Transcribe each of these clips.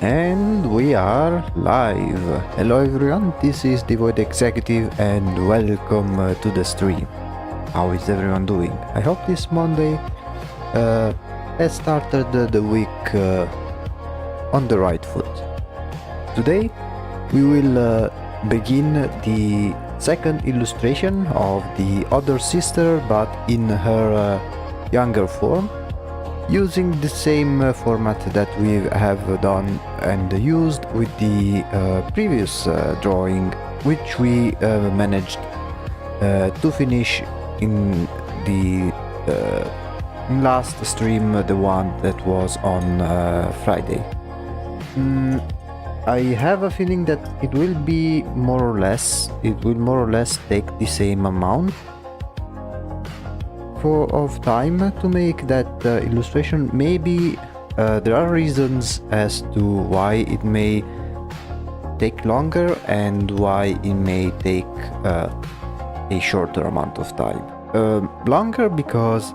And we are live. Hello everyone, this is the Void Executive and welcome to the stream. How is everyone doing? I hope this Monday has started the week on the right foot. Today we will begin the second illustration of the other sister, but in her younger form, using the same format that we have done and used with the previous drawing, which we managed to finish in the last stream, the one that was on Friday. I have a feeling that it will more or less take the same amount of time to make that illustration. Maybe there are reasons as to why it may take longer and why it may take a shorter amount of time. Longer because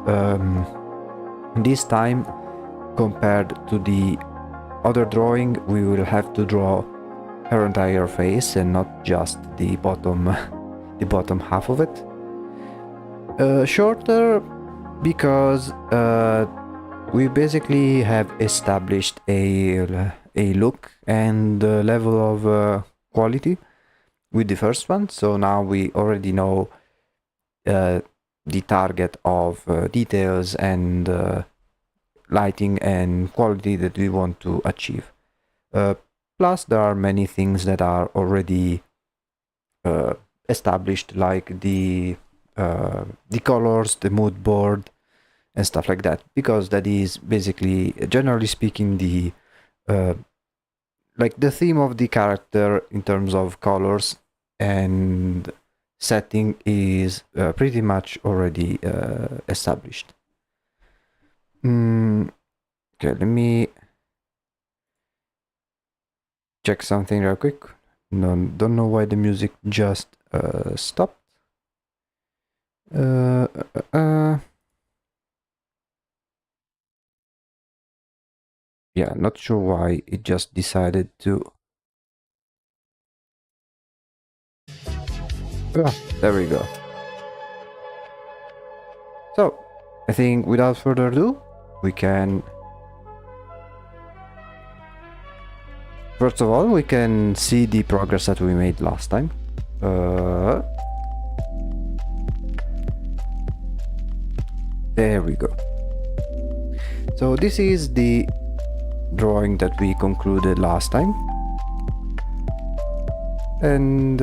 this time, compared to the other drawing, we will have to draw her entire face and not just the bottom half of it. Shorter because we basically have established a look and level of quality with the first one, so now we already know the target of details and lighting and quality that we want to achieve. Plus there are many things that are already established, like the colors, the mood board and stuff like that, because that is basically, generally speaking, the like the theme of the character in terms of colors and setting is pretty much already established. Okay, let me check something real quick. No, don't know why the music just stopped. Yeah, not sure why it just decided to. There we go. So, I think without further ado, we can. First of all, we can see the progress that we made last time. There we go. So this is the drawing that we concluded last time. And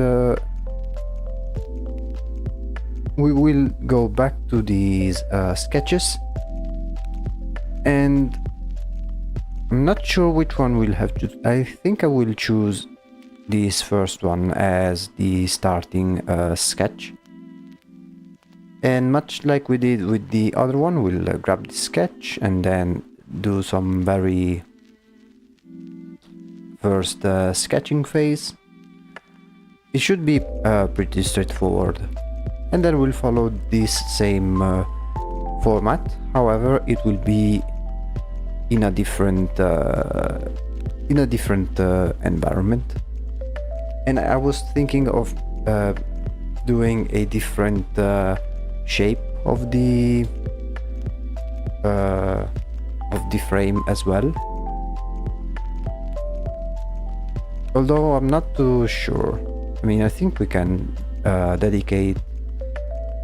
we will go back to these sketches. And I'm not sure which one we'll have to. I think I will choose this first one as the starting sketch. And much like we did with the other one, we'll grab the sketch and then do some very first sketching phase. It should be pretty straightforward. And then we'll follow this same format. However, it will be in a different environment. And I was thinking of doing a different shape of the frame as well, although I'm not too sure. I mean, I think we can dedicate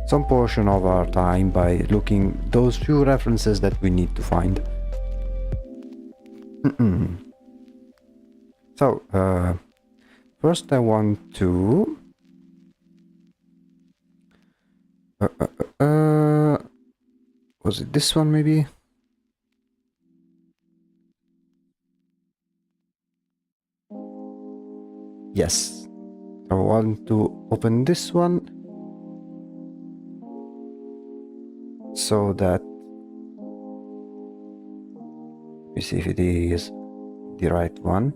some portion of our time by looking those few references that we need to find. So first I want to was it this one maybe? Yes. I want to open this one so that, let me see if it is the right one.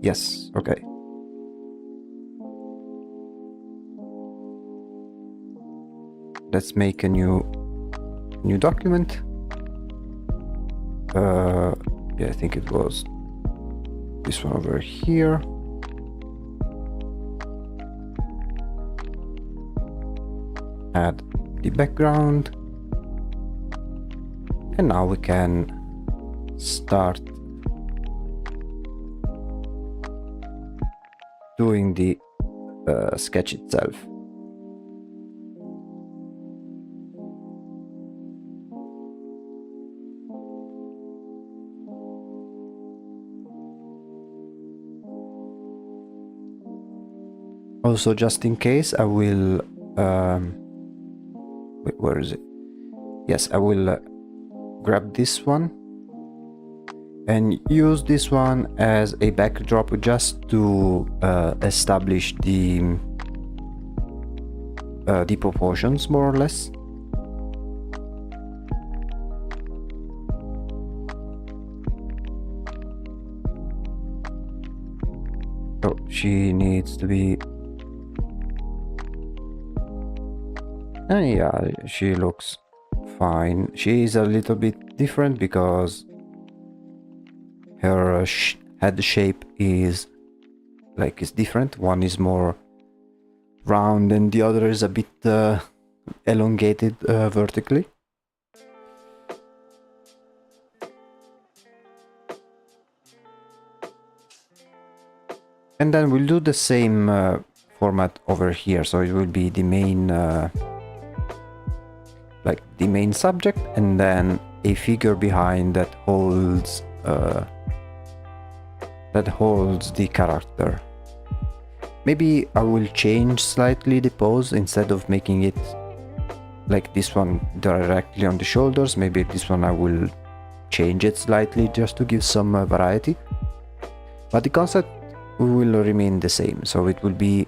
Yes, okay. Let's make a new document. Yeah, I think it was this one over here. Add the background. And now we can start doing the sketch itself. Also, just in case, I will wait, where is it? Yes, I will grab this one and use this one as a backdrop just to establish the proportions more or less. So she needs to be. Yeah, she looks fine. She is a little bit different because her head shape is different. One is more round and the other is a bit elongated vertically. And then we'll do the same format over here. So it will be the main the main subject and then a figure behind that holds the character. Maybe I will change slightly the pose. Instead of making it like this one directly on the shoulders, maybe this one I will change it slightly just to give some variety. But the concept will remain the same. So it will be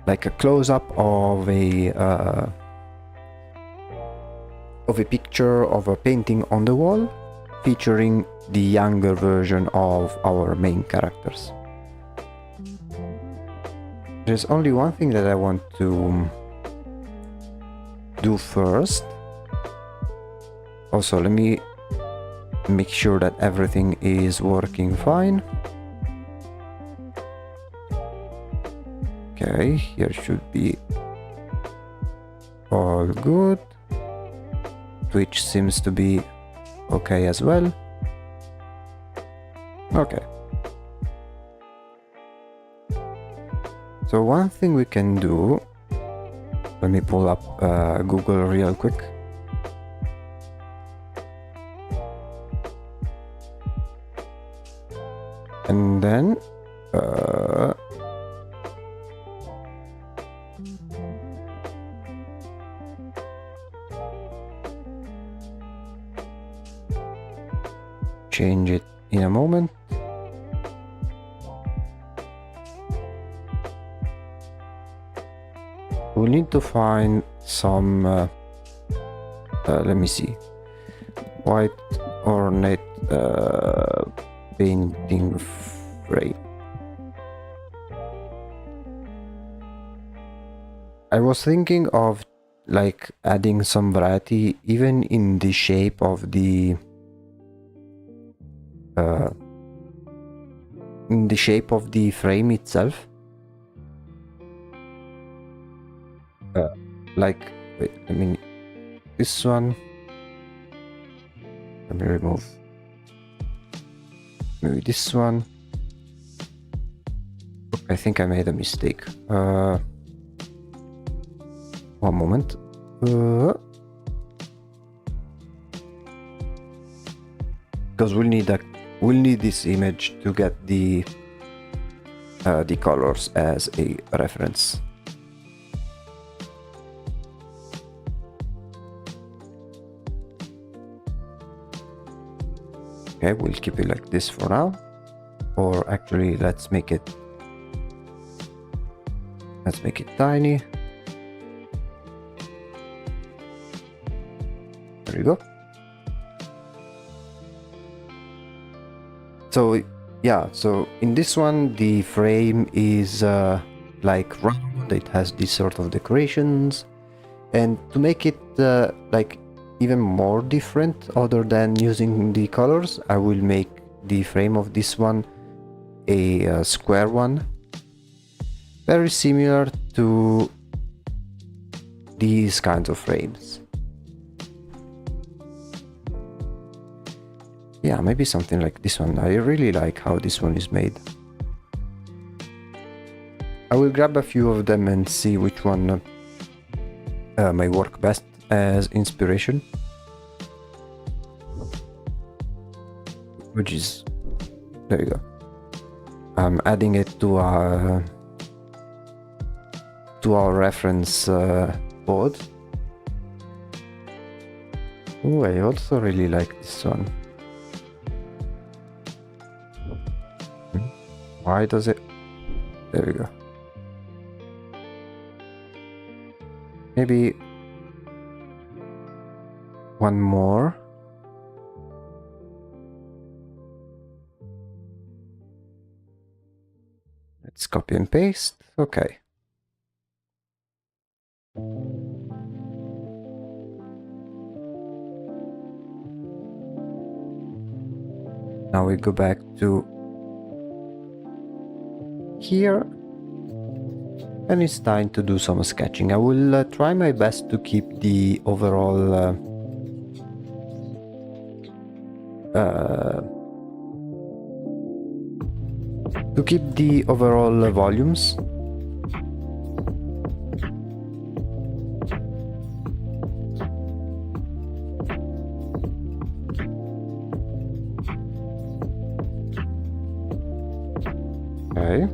like a close-up of a picture of a painting on the wall featuring the younger version of our main characters. There's only one thing that I want to do first. Also, let me make sure that everything is working fine. Okay, here should be all good. Twitch seems to be okay as well. Okay. So one thing we can do, let me pull up Google real quick. And then change it in a moment. We need to find some let me see, white ornate painting frame. I was thinking of like adding some variety even in the shape of the frame itself. Like, wait, I mean, this one. Let me remove. Maybe this one. I think I made a mistake. One moment. Because we'll need this image to get the colors as a reference. Okay, we'll keep it like this for now. Or actually, let's make it tiny. There you go. So yeah, so in this one the frame is like round. It has this sort of decorations, and to make it like even more different other than using the colors, I will make the frame of this one a square one, very similar to these kinds of frames. Yeah, maybe something like this one. I really like how this one is made. I will grab a few of them and see which one may work best as inspiration. Which is, there you go. I'm adding it to our reference board. Oh, I also really like this one. Why does it? There we go. Maybe one more. Let's copy and paste. Okay. Now we go back to here, and it's time to do some sketching. I will try my best to keep the overall volumes. Okay.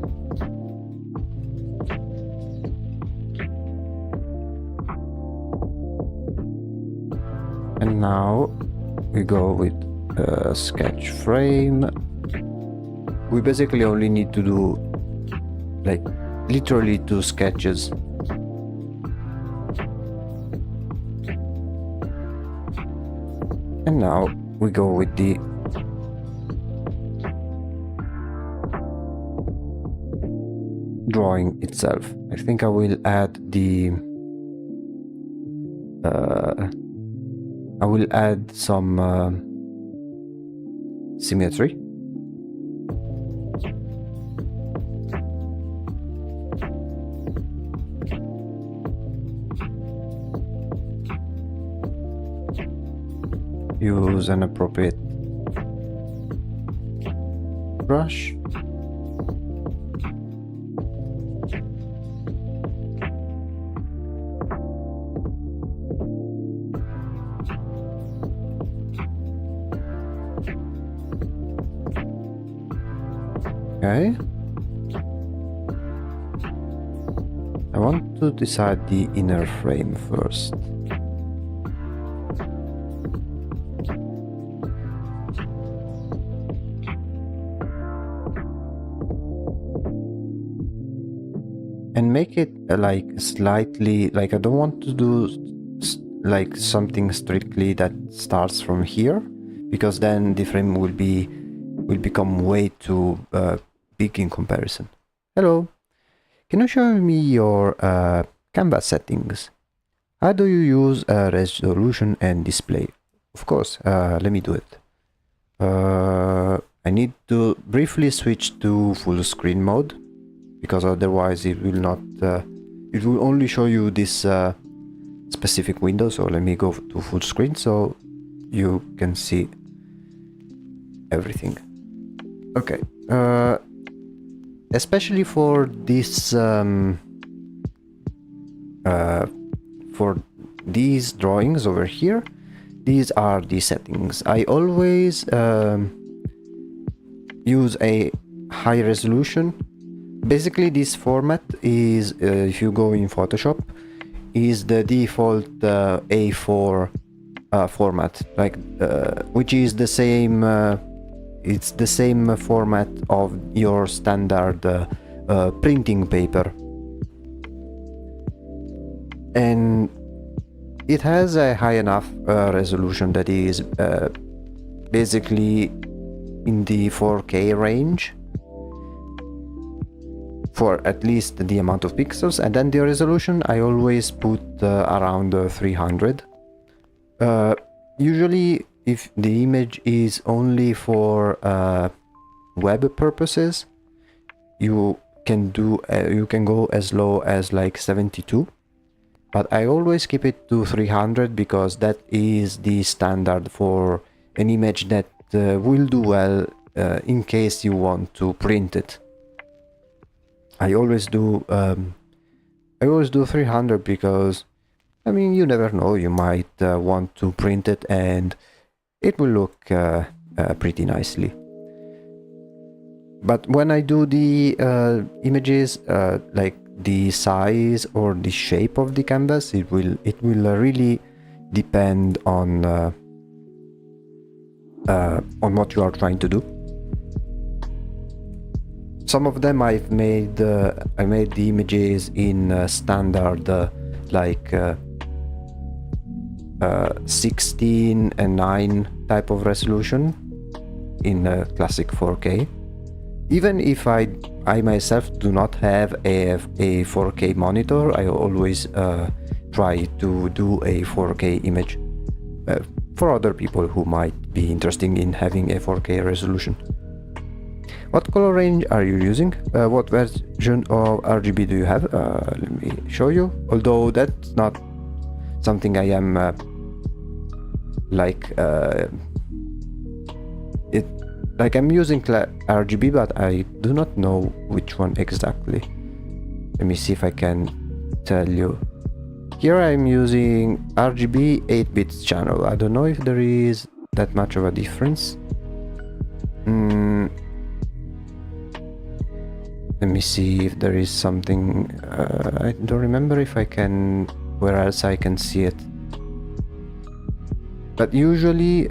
And now we go with sketch frame. we basically only need to do like literally 2 sketches. And now we go with the drawing itself. I think I will add the I will add some symmetry. Use an appropriate brush. Okay. I want to decide the inner frame first. And make it like slightly, like I don't want to do like something strictly that starts from here, because then the frame will become way too big in comparison. Hello, can you show me your canvas settings? How do you use resolution and display? Of course, let me do it. I need to briefly switch to full screen mode, because otherwise it will not, it will only show you this specific window. So let me go to full screen so you can see everything. Okay, especially for this, for these drawings over here, these are the settings. I always use a high resolution. Basically, this format is, if you go in Photoshop, is the default A4 format, like which is the same. It's the same format of your standard printing paper, and it has a high enough resolution that is basically in the 4K range, for at least the amount of pixels. And then the resolution I always put around 300. Usually if the image is only for web purposes, you can go as low as like 72, but I always keep it to 300 because that is the standard for an image that will do well in case you want to print it. I always do 300 because, I mean, you never know, you might want to print it and it will look pretty nicely. But when I do the images, like the size or the shape of the canvas, it will really depend on what you are trying to do. Some of them I made the images in standard like 16 and 9 type of resolution in classic 4K. Even if I myself do not have a 4K monitor, I always try to do a 4K image for other people who might be interested in having a 4K resolution. What color range are you using? What version of RGB do you have? Let me show you. Although that's not something I am like I'm using RGB, but I do not know which one exactly. Let me see if I can tell you. Here I'm using RGB 8-bit channel. I don't know if there is that much of a difference. Let me see if there is something. I don't remember if I can, where else I can see it. But usually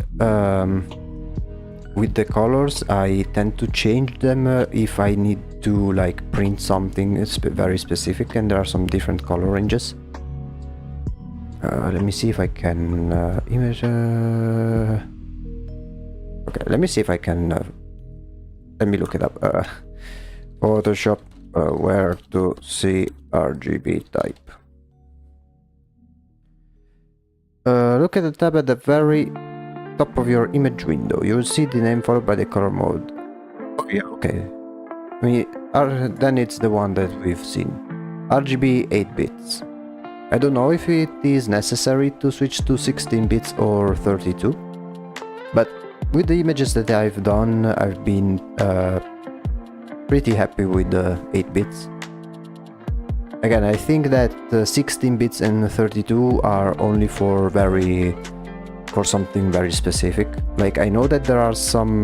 with the colors, I tend to change them if I need to like print something very specific, and there are some different color ranges. Let me see if I can image. Okay, let me see if I can. Let me look it up. Photoshop, where to see RGB type. Look at the tab at the very top of your image window. You will see the name followed by the color mode. Oh yeah, okay. Then it's the one that we've seen. RGB 8 bits. I don't know if it is necessary to switch to 16 bits or 32, but with the images that I've done, I've been pretty happy with the 8 bits. Again, I think that 16 bits and 32 are only for something very specific. Like, I know that there are some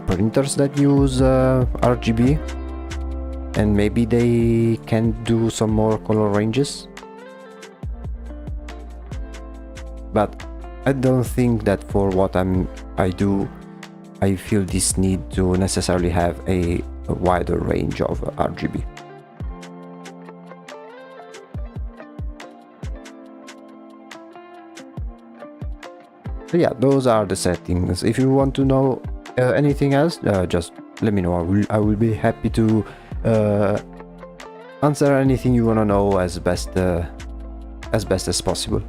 printers that use RGB, and maybe they can do some more color ranges, but I don't think that for what I do, I feel this need to necessarily have a wider range of RGB. So yeah, those are the settings. If you want to know anything else, just let me know. I will be happy to answer anything you want to know as best as possible.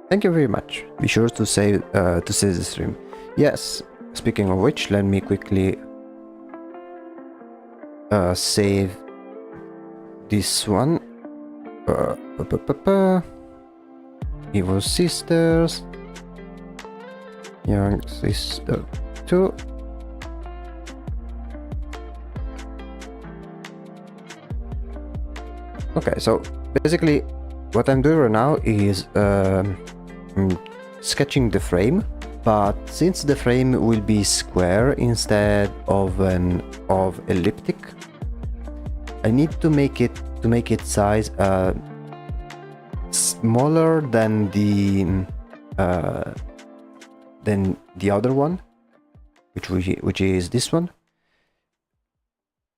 Thank you very much. Be sure to save the stream. Yes. Speaking of which, let me quickly save this one. Evil Sisters, Young Sister 2. Okay, so basically what I'm doing right now is sketching the frame, but since the frame will be square instead of elliptic, I need to make its size smaller than the other one, which is this one,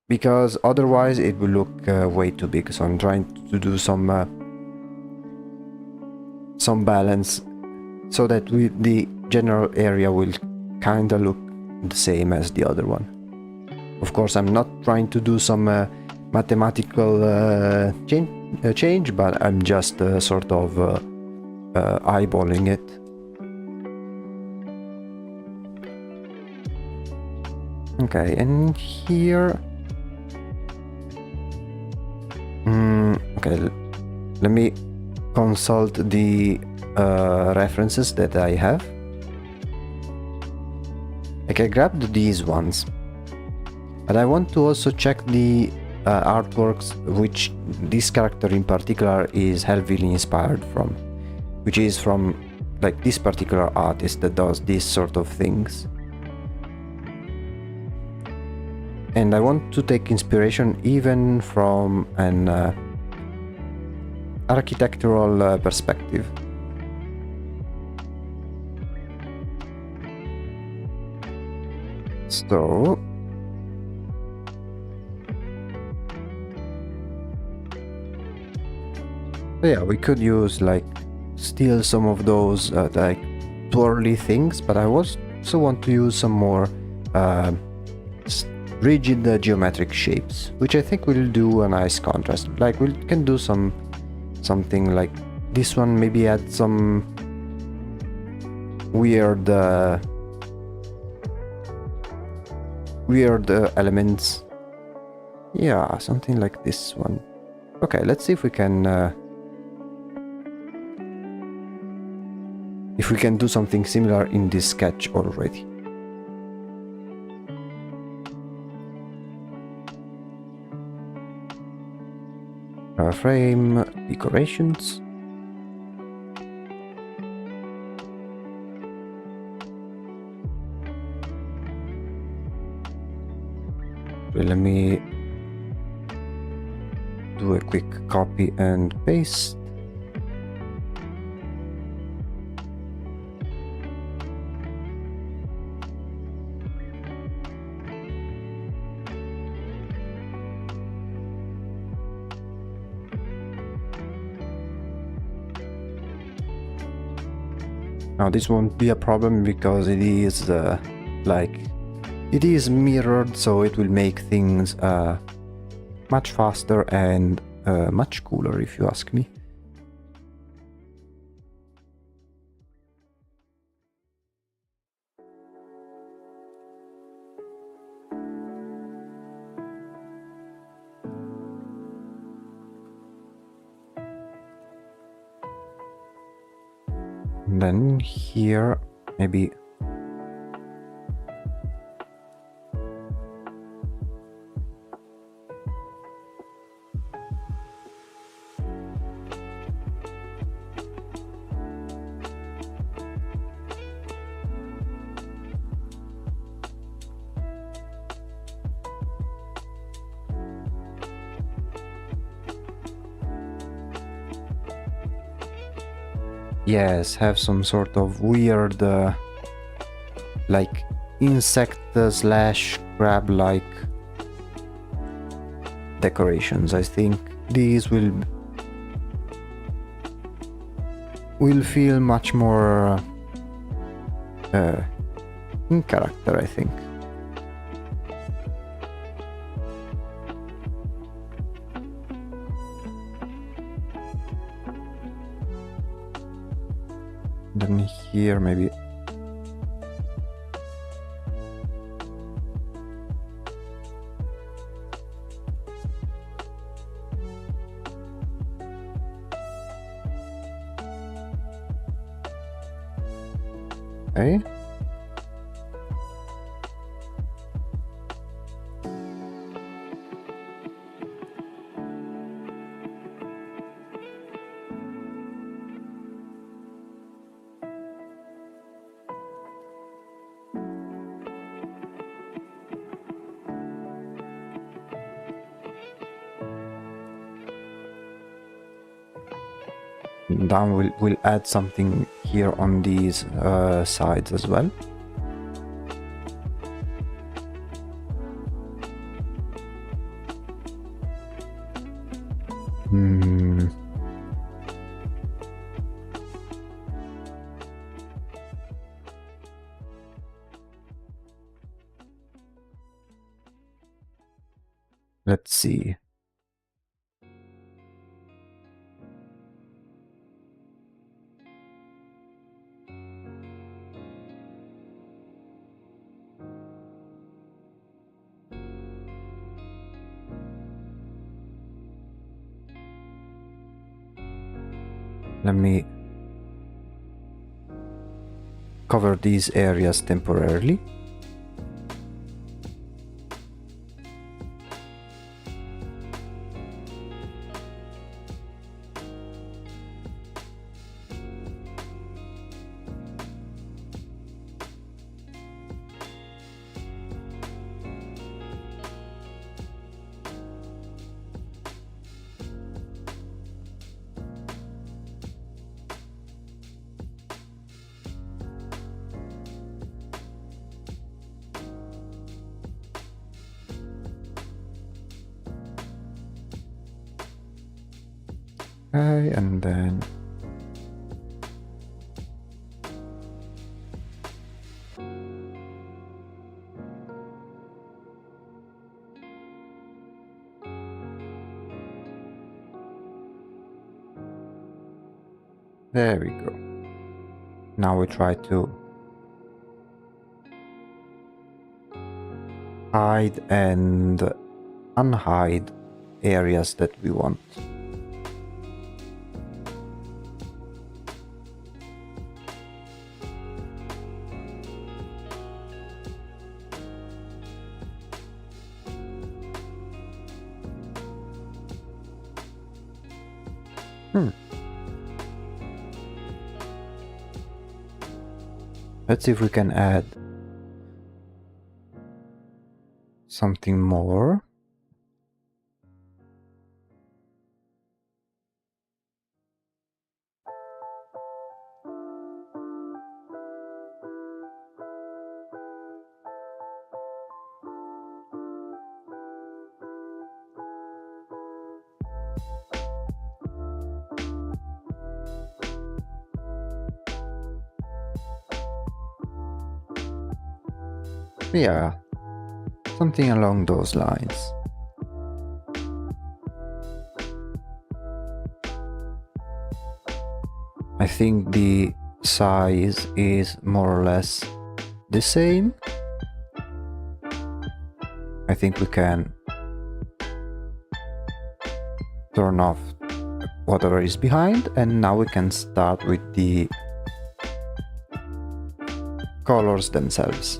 because otherwise it will look way too big. So I'm trying to do some balance so that the general area will kind of look the same as the other one. Of course, I'm not trying to do some mathematical change, but I'm just sort of eyeballing it. Okay, and here, okay, let me consult the references that I have. Okay, I grabbed these ones, but I want to also check the artworks which this character in particular is heavily inspired from, which is from like this particular artist that does these sort of things. And I want to take inspiration even from an architectural perspective. So yeah, we could use like steal some of those like twirly things, but I also want to use some more rigid geometric shapes, which I think will do a nice contrast. Like we can do something like this one, maybe add some weird elements. Yeah, something like this one. Okay, let's see if we can do something similar in this sketch already. Frame decorations. Let me do do a quick copy and paste. Now this won't be a problem because it is it is mirrored, so it will make things much faster and much cooler, if you ask me. And then here, maybe yes, have some sort of weird like insect slash crab like decorations. I think these will feel much more in character, I think. Then here maybe okay. Down we'll add something here on these sides as well. Let's see. Let me cover these areas temporarily. Okay, and then there we go. Now we try to hide and unhide areas that we want. Let's see if we can add something more. Yeah, something along those lines. I think the size is more or less the same. I think we can turn off whatever is behind, and now we can start with the colors themselves.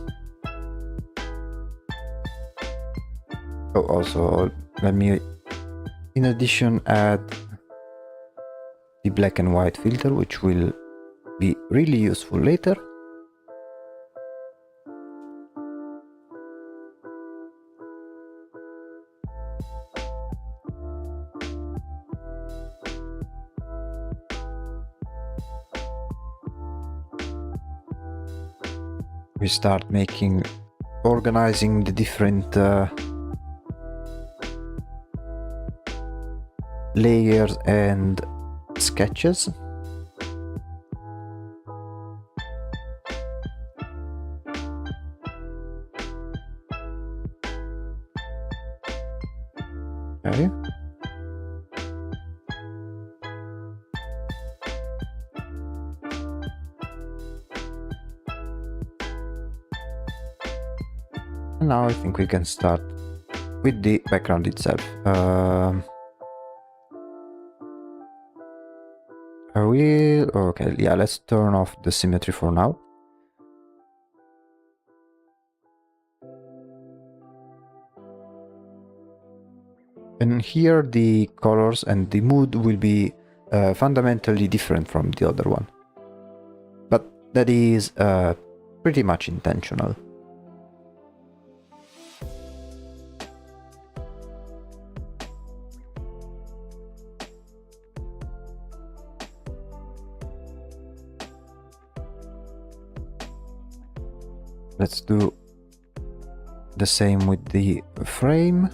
Oh, also let me in addition add the black and white filter, which will be really useful later. We start organizing the different layers and sketches. Okay. And now I think we can start with the background itself. Are we okay? Yeah, let's turn off the symmetry for now. And here the colors and the mood will be fundamentally different from the other one. But that is pretty much intentional. Let's do the same with the frame.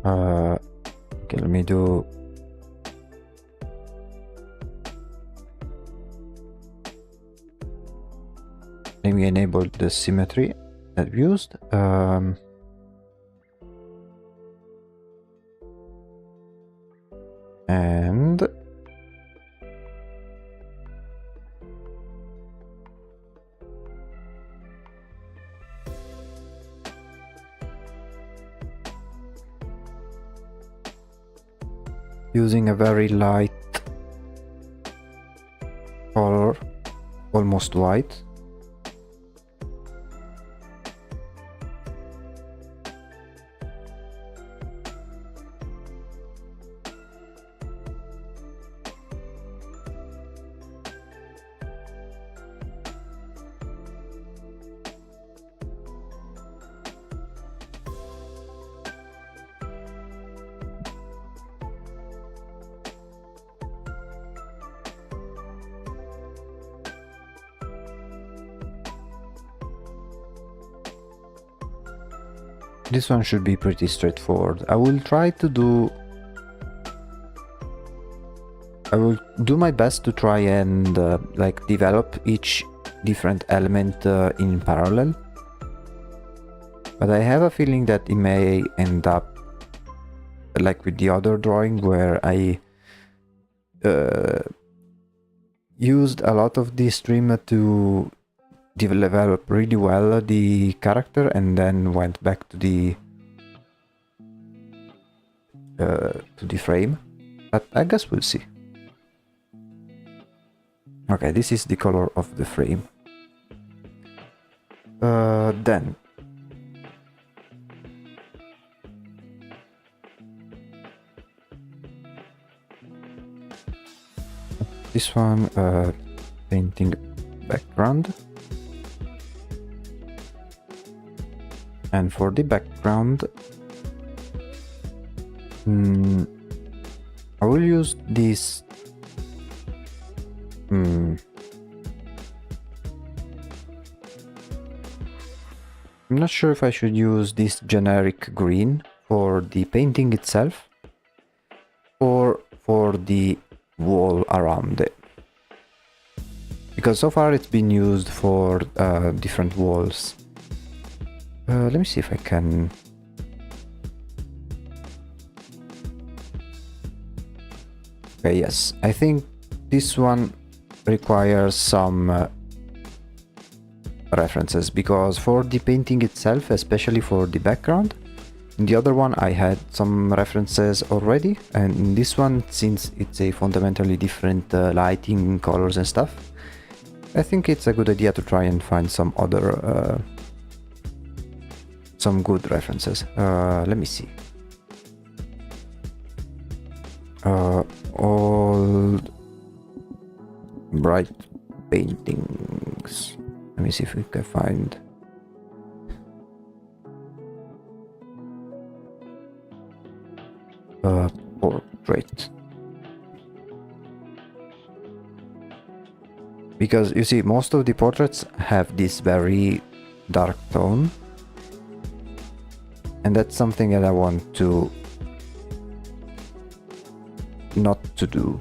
Okay, let me do let me enable the symmetry that we used. And using a very light color, almost white. This one should be pretty straightforward. I will do my best to try and like develop each different element in parallel. But I have a feeling that it may end up like with the other drawing, where I used a lot of the stream to develop really well the character, and then went back to the frame. But I guess we'll see. Okay, this is the color of the frame. Then this one, painting background. And for the background, I will use this. I'm not sure if I should use this generic green for the painting itself or for the wall around it. because so far it's been used for different walls. Let me see if I can... Okay, yes, I think this one requires some references, because for the painting itself, especially for the background, in the other one I had some references already, and in this one, since it's a fundamentally different lighting, colors and stuff, I think it's a good idea to try and find some other some good references. Let me see. Old bright paintings. Let me see if we can find... portrait. Because you see, most of the portraits have this very dark tone, and that's something that I want to not to do.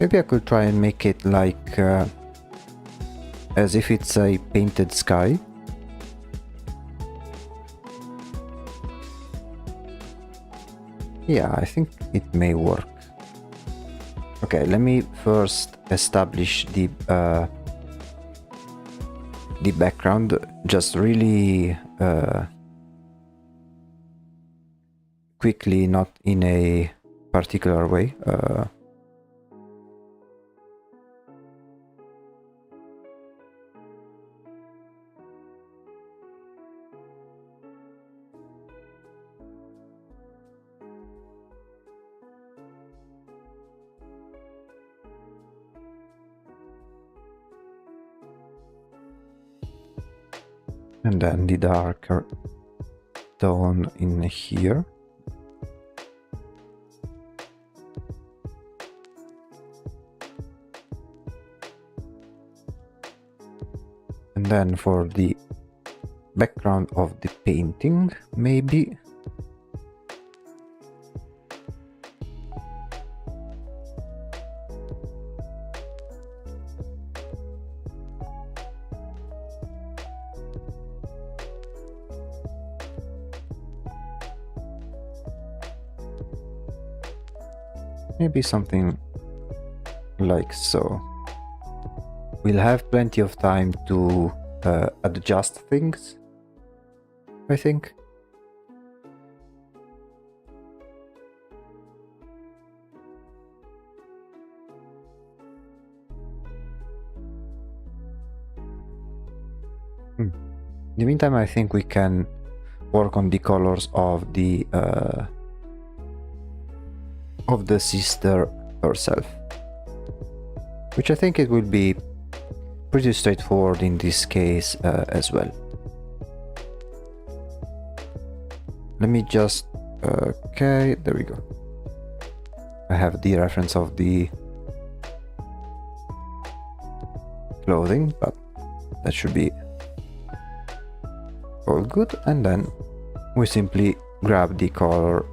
Maybe I could try and make it like as if it's a painted sky. Yeah, I think it may work. Okay, let me first establish the background, just really quickly, not in a particular way. And then the darker tone in here. And then for the background of the painting, maybe something like so. We'll have plenty of time to adjust things, I think. In the meantime, I think we can work on the colors of the sister herself, which I think it will be pretty straightforward in this case as well. Let me just... okay, there we go. I have the reference of the clothing, but that should be all good. And then we simply grab the color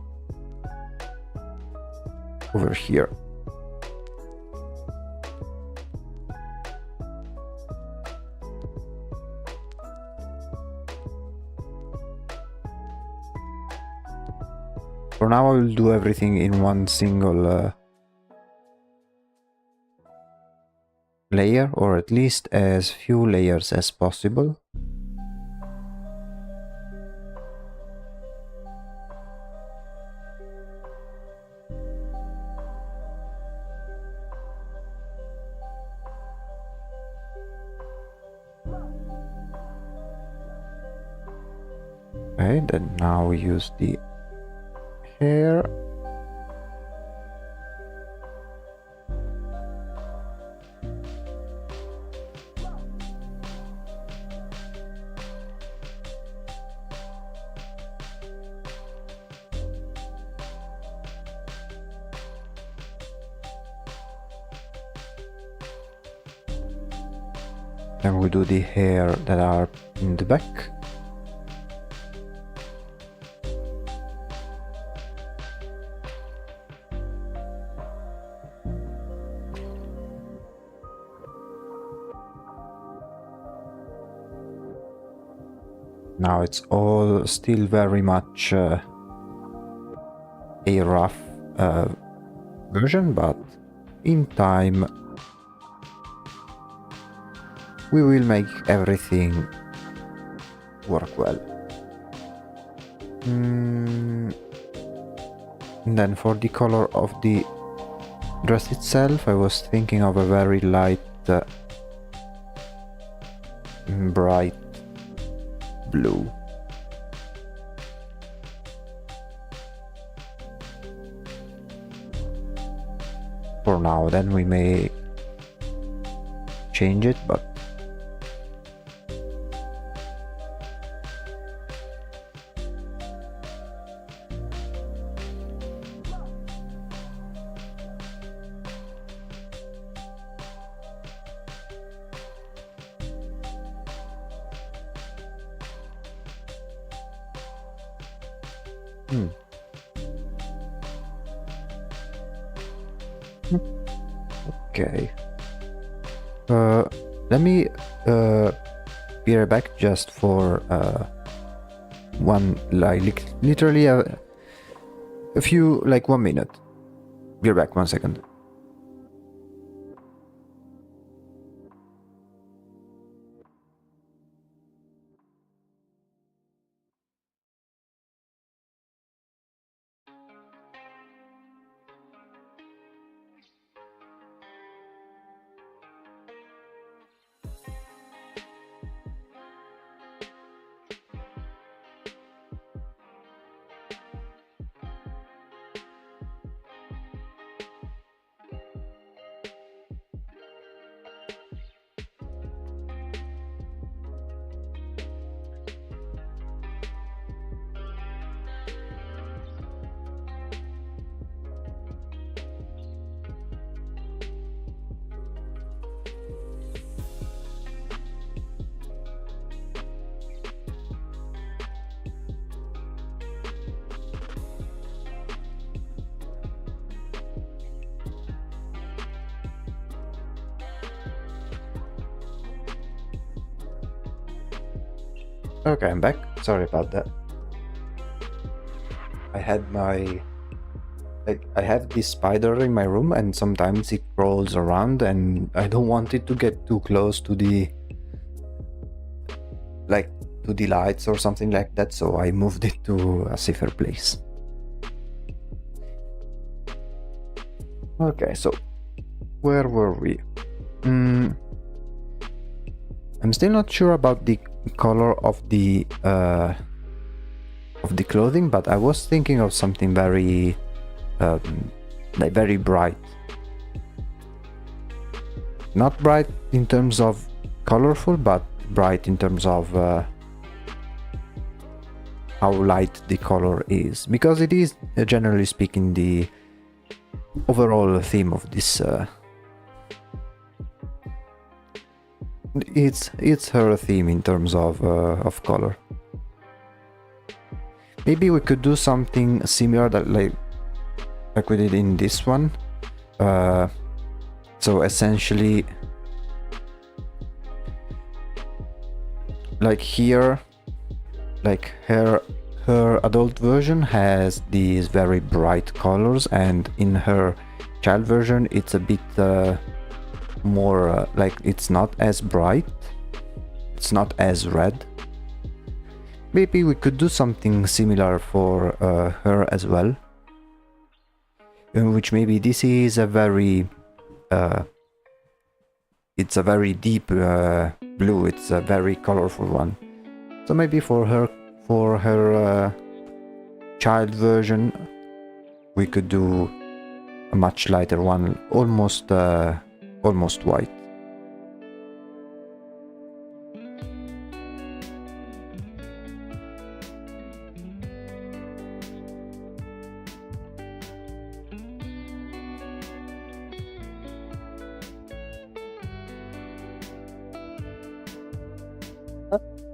over here. For now, I will do everything in one single layer, or at least as few layers as possible. Okay, then now we use the hair. Then we do the hair that are in the back. Now it's all still very much a rough version, but in time we will make everything work well. And then for the color of the dress itself, I was thinking of a very light, bright blue. For now, then we may change it, but okay. Let me be right back just for one, like literally a few, like 1 minute. Be right back, 1 second. Okay, I'm back. Sorry about that. I had my... I have this spider in my room and sometimes it crawls around and I don't want it to get too close to the... like, to the lights or something like that, so I moved it to a safer place. Okay, so... where were we? I'm still not sure about the color of the clothing, but I was thinking of something very like very bright. Not bright in terms of colorful, but bright in terms of how light the color is, because it is generally speaking the overall theme of this it's her theme in terms of color. Maybe we could do something similar that like we did in this one. So essentially, like here, like her adult version has these very bright colors, and in her child version it's a bit more like it's not as bright, it's not as red. Maybe we could do something similar for her as well, in which maybe this is a very it's a very deep blue, it's a very colorful one. So maybe for her child version we could do a much lighter one, almost white.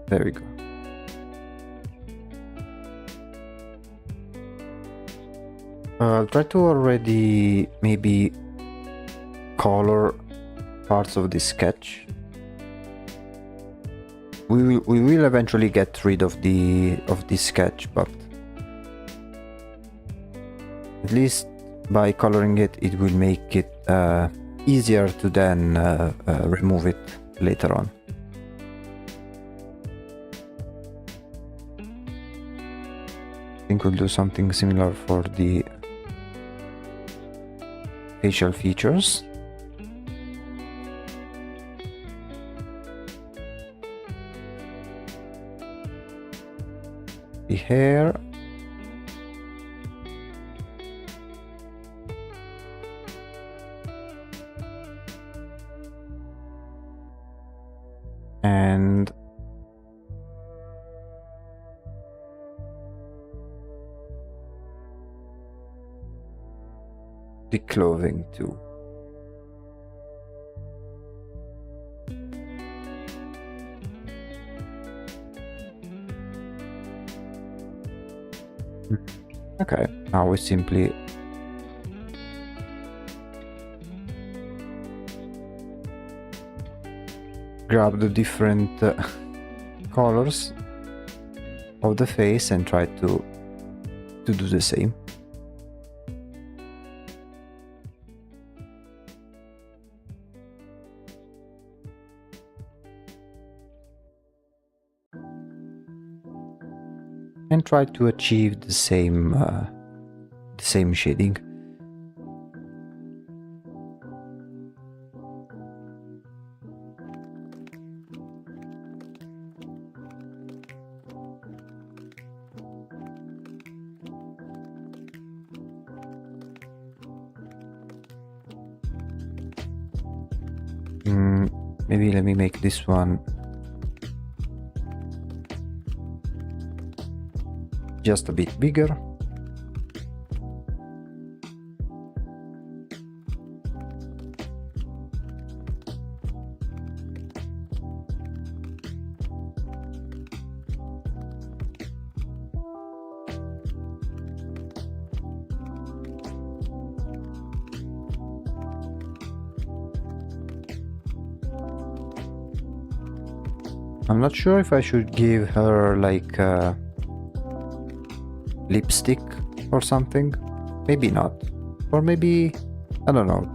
There we go. I'll try to already maybe color parts of this sketch. We will eventually get rid of this sketch, but at least by coloring it, it will make it easier to then remove it later on. I think we'll do something similar for the facial features. The hair. And the clothing too. Okay, now we simply grab the different colors of the face and try to do the same. And try to achieve the same shading. Maybe let me make this one just a bit bigger. I'm not sure if I should give her like lipstick or something. Maybe not. Or maybe, I don't know.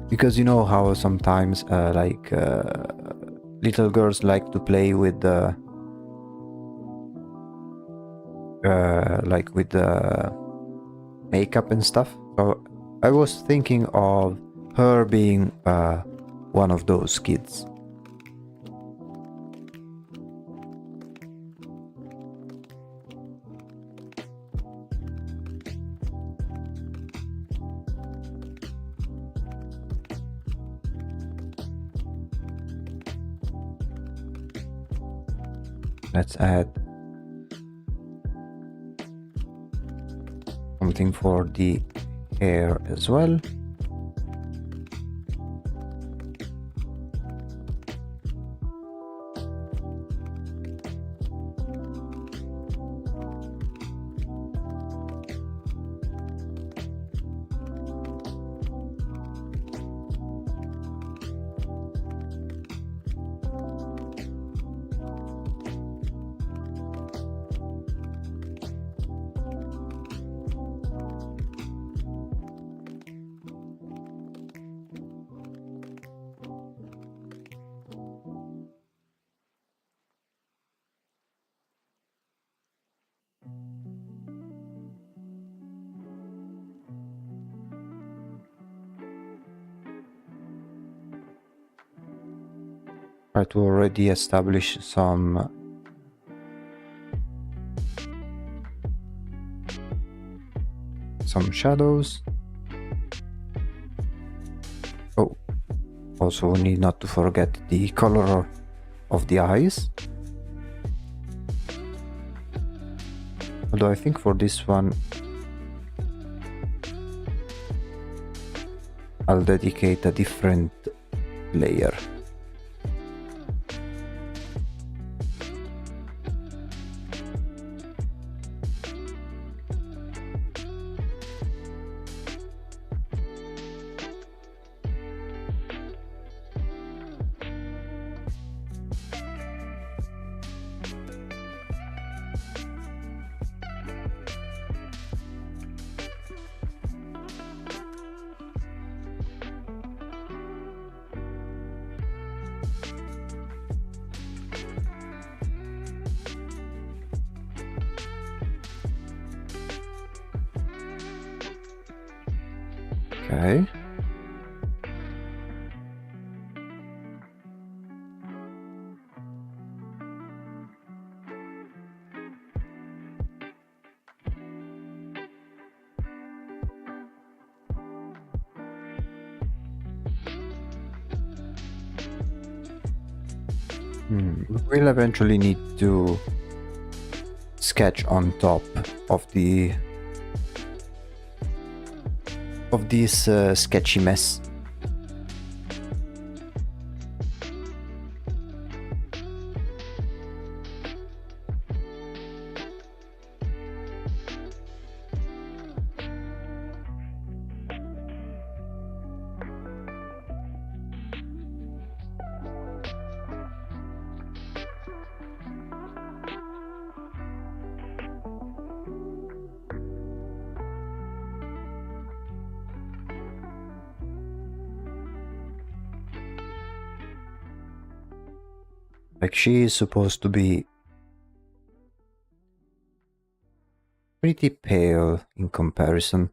Because you know how sometimes little girls like to play with the makeup and stuff. So I was thinking of her being one of those kids. Let's add something for the hair as well. Try to already establish some shadows. Oh, also we need not to forget the color of the eyes. Although I think for this one I'll dedicate a different layer. Okay. We'll eventually need to sketch on top of this sketchy mess. Like, she is supposed to be pretty pale in comparison.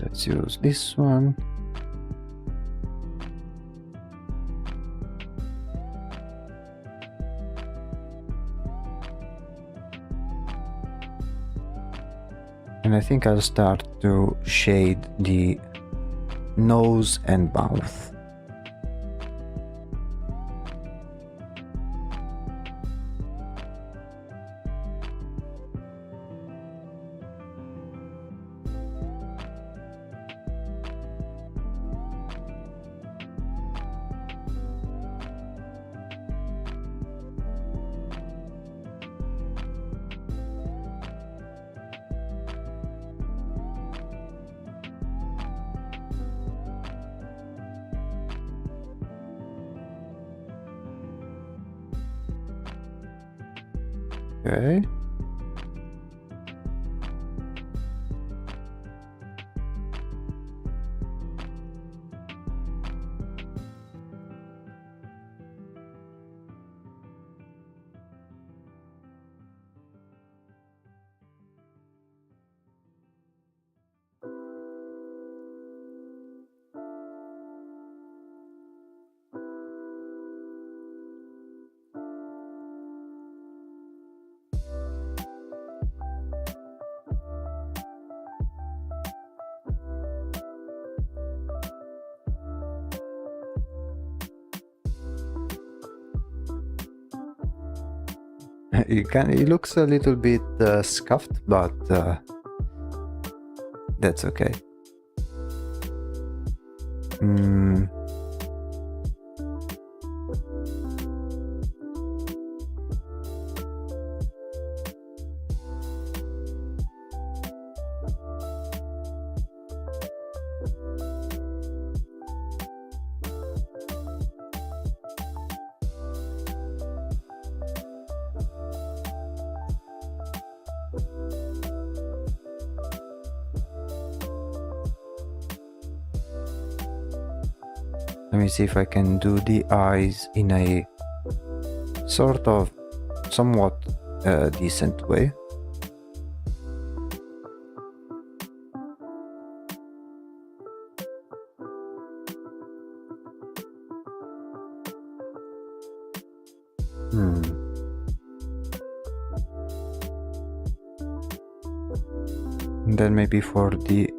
Let's use this one. And I think I'll start to shade the nose and mouth. Okay. It looks a little bit scuffed, but that's okay. Let me see if I can do the eyes in a sort of somewhat decent way. And then maybe for the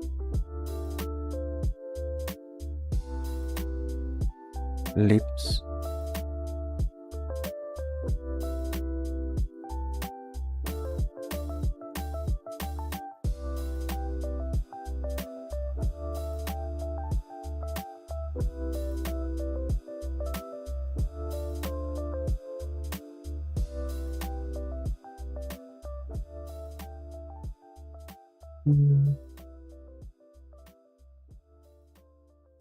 lips.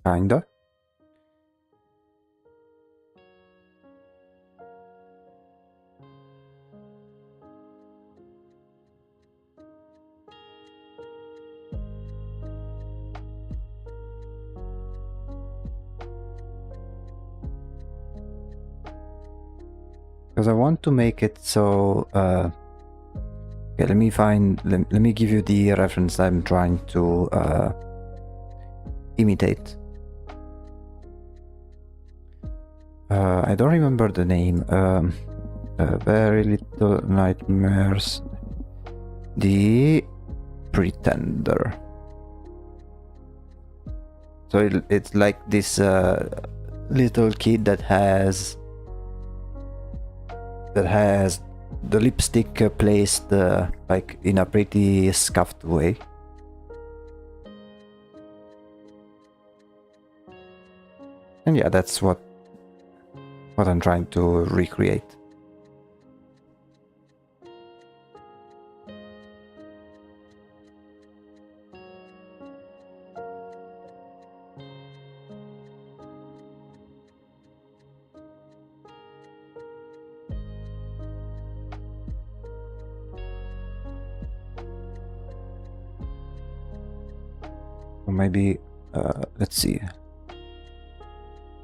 Kinda. Because I want to make it so okay, let me give you the reference I'm trying to imitate. I don't remember the name. Very Little Nightmares. The Pretender. So it's like this little kid that has the lipstick placed like in a pretty scuffed way. And yeah, that's what I'm trying to recreate. Or maybe let's see,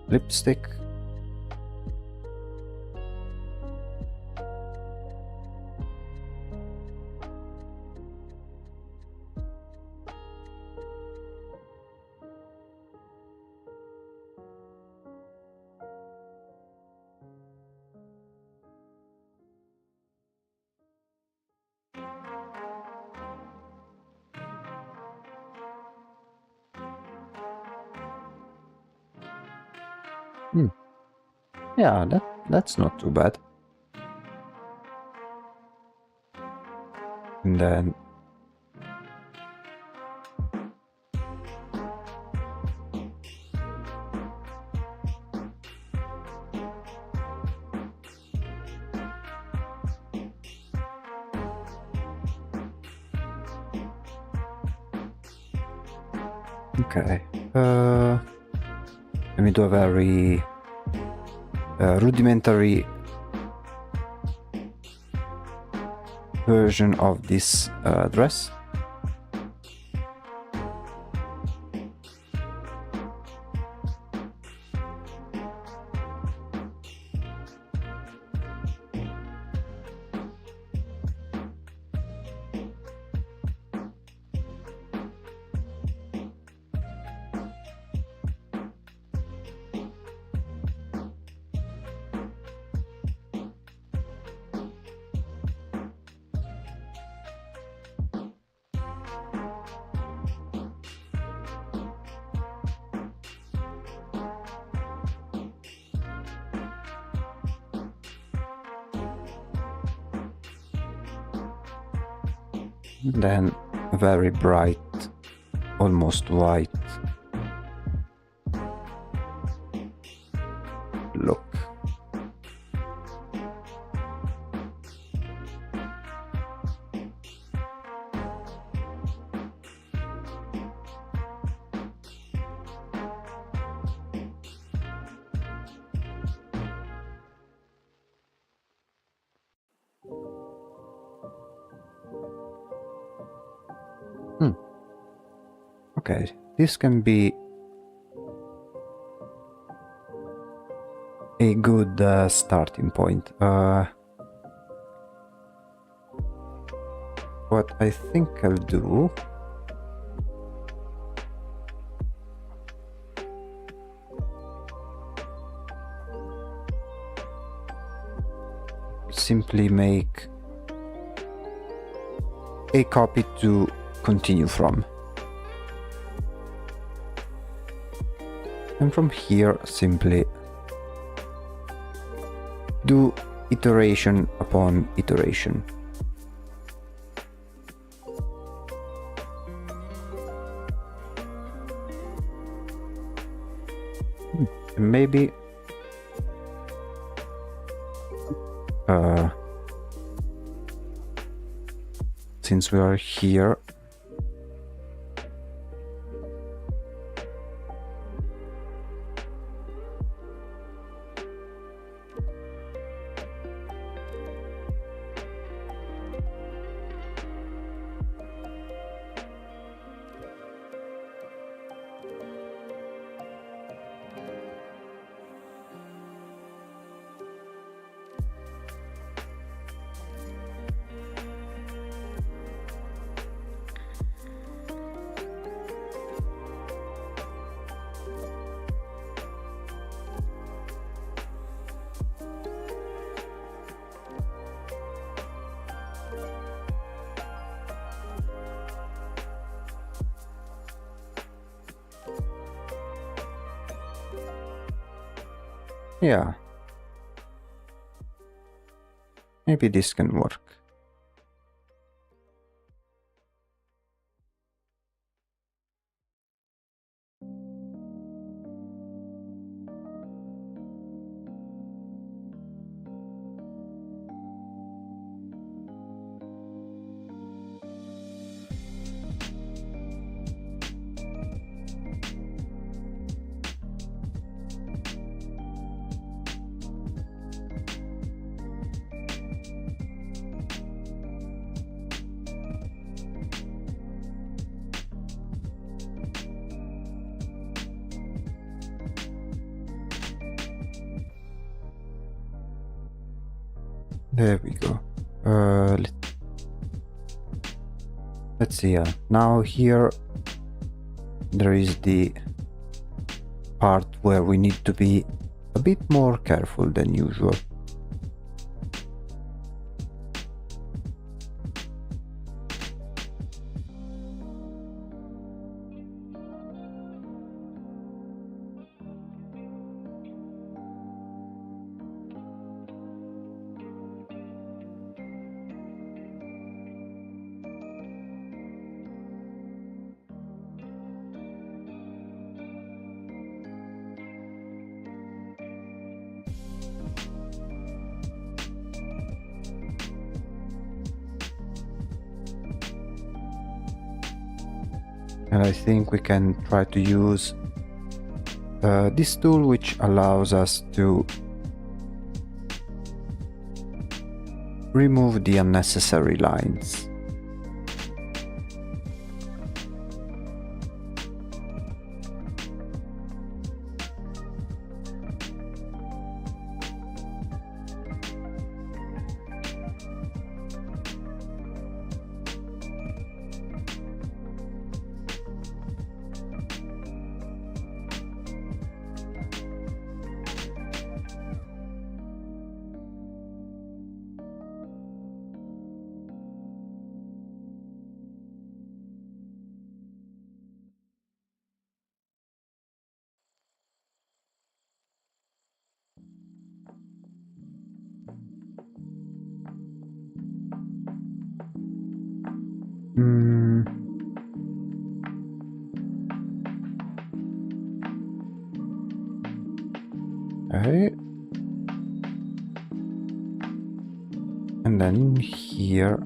lipstick. Yeah, that's not too bad. And then okay, let me do a very rudimentary version of this dress. Then a very bright, almost white look. Okay, this can be a good starting point. What I think I'll do simply make a copy to continue from. And from here, simply do iteration upon iteration. Maybe since we are here, Yeah, maybe this can work. There we go. Let's see. Now here there is the part where we need to be a bit more careful than usual. And I think we can try to use this tool, which allows us to remove the unnecessary lines. Okay. And then here.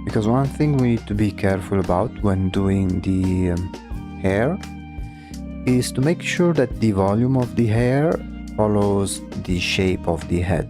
Because one thing we need to be careful about when doing the hair is to make sure that the volume of the hair follows the shape of the head.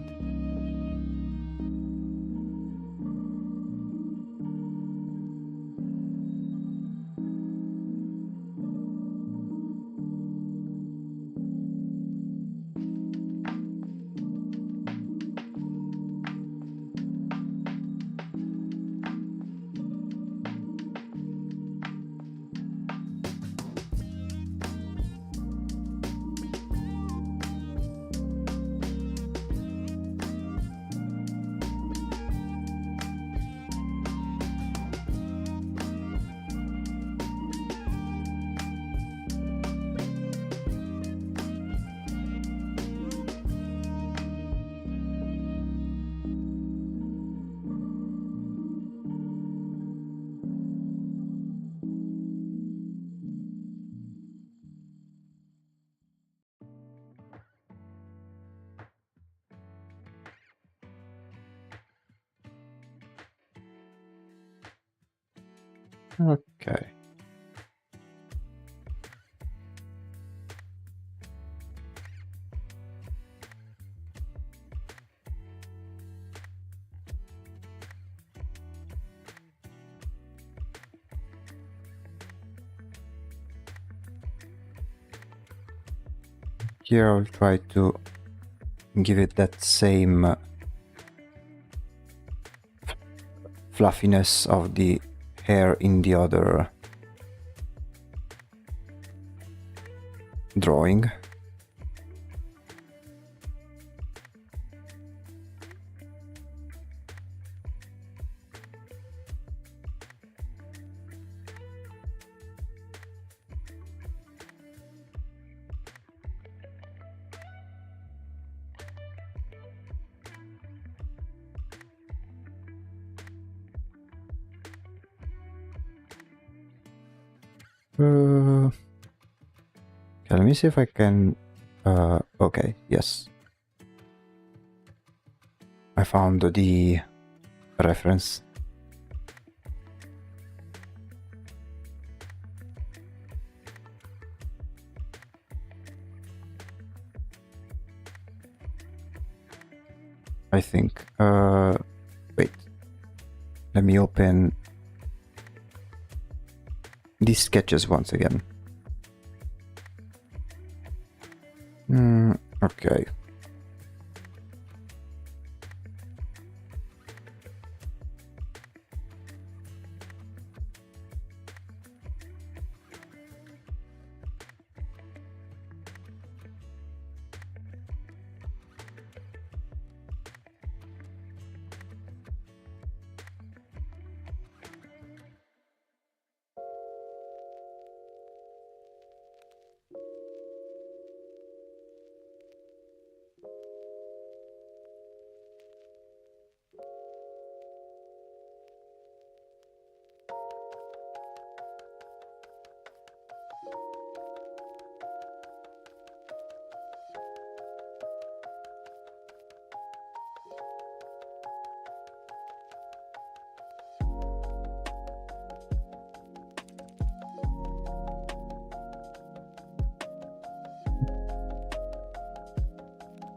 Okay. Here I'll try to give it that same fluffiness of the hair in the other drawing. Okay, let me see if I can... okay, yes. I found the reference. I think. Wait. Let me open these sketches once again. Okay.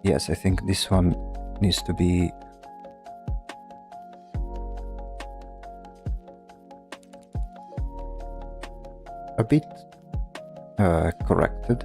Yes, I think this one needs to be a bit corrected.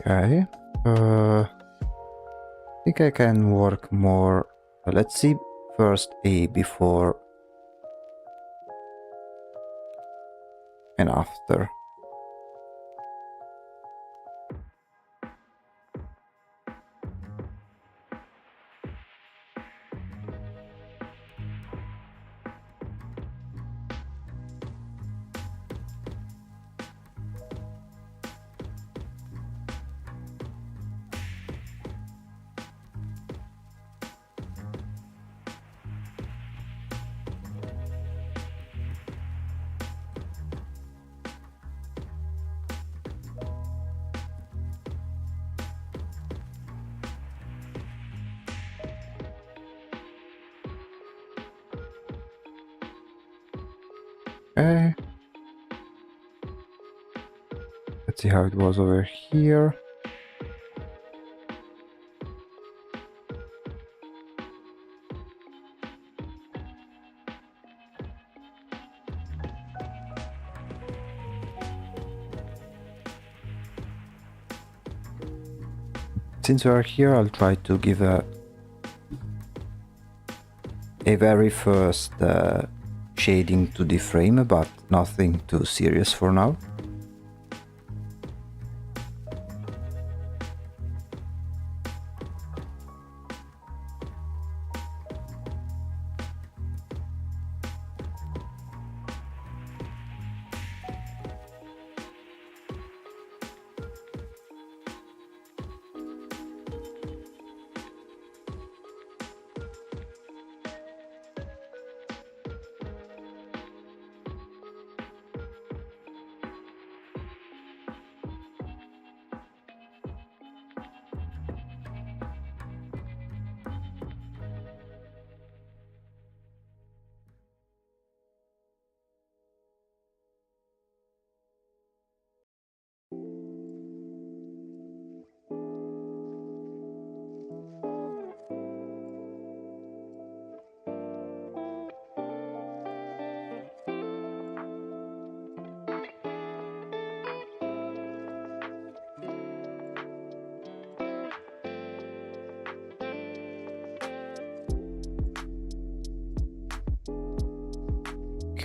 Okay. I think I can work more. Let's see first a before and after. Okay. Let's see how it was over here. Since we are here, I'll try to give a very first shading to the frame, but nothing too serious for now.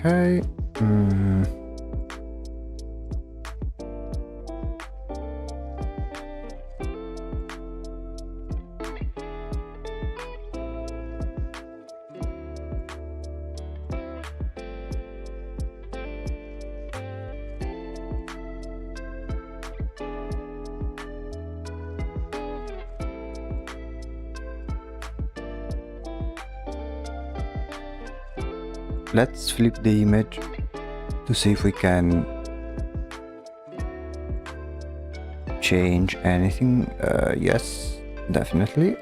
Okay. Let's flip the image to see if we can change anything. Yes, definitely.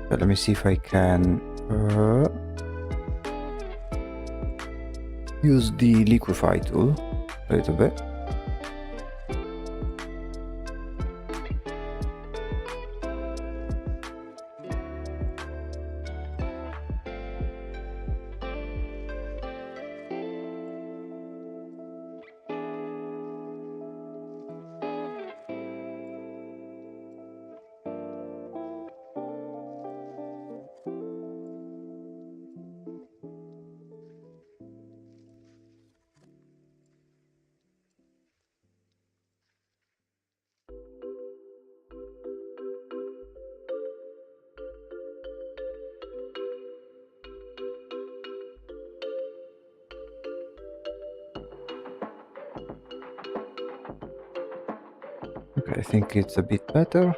Let me see if I can use the liquify tool a little bit. Okay, I think it's a bit better.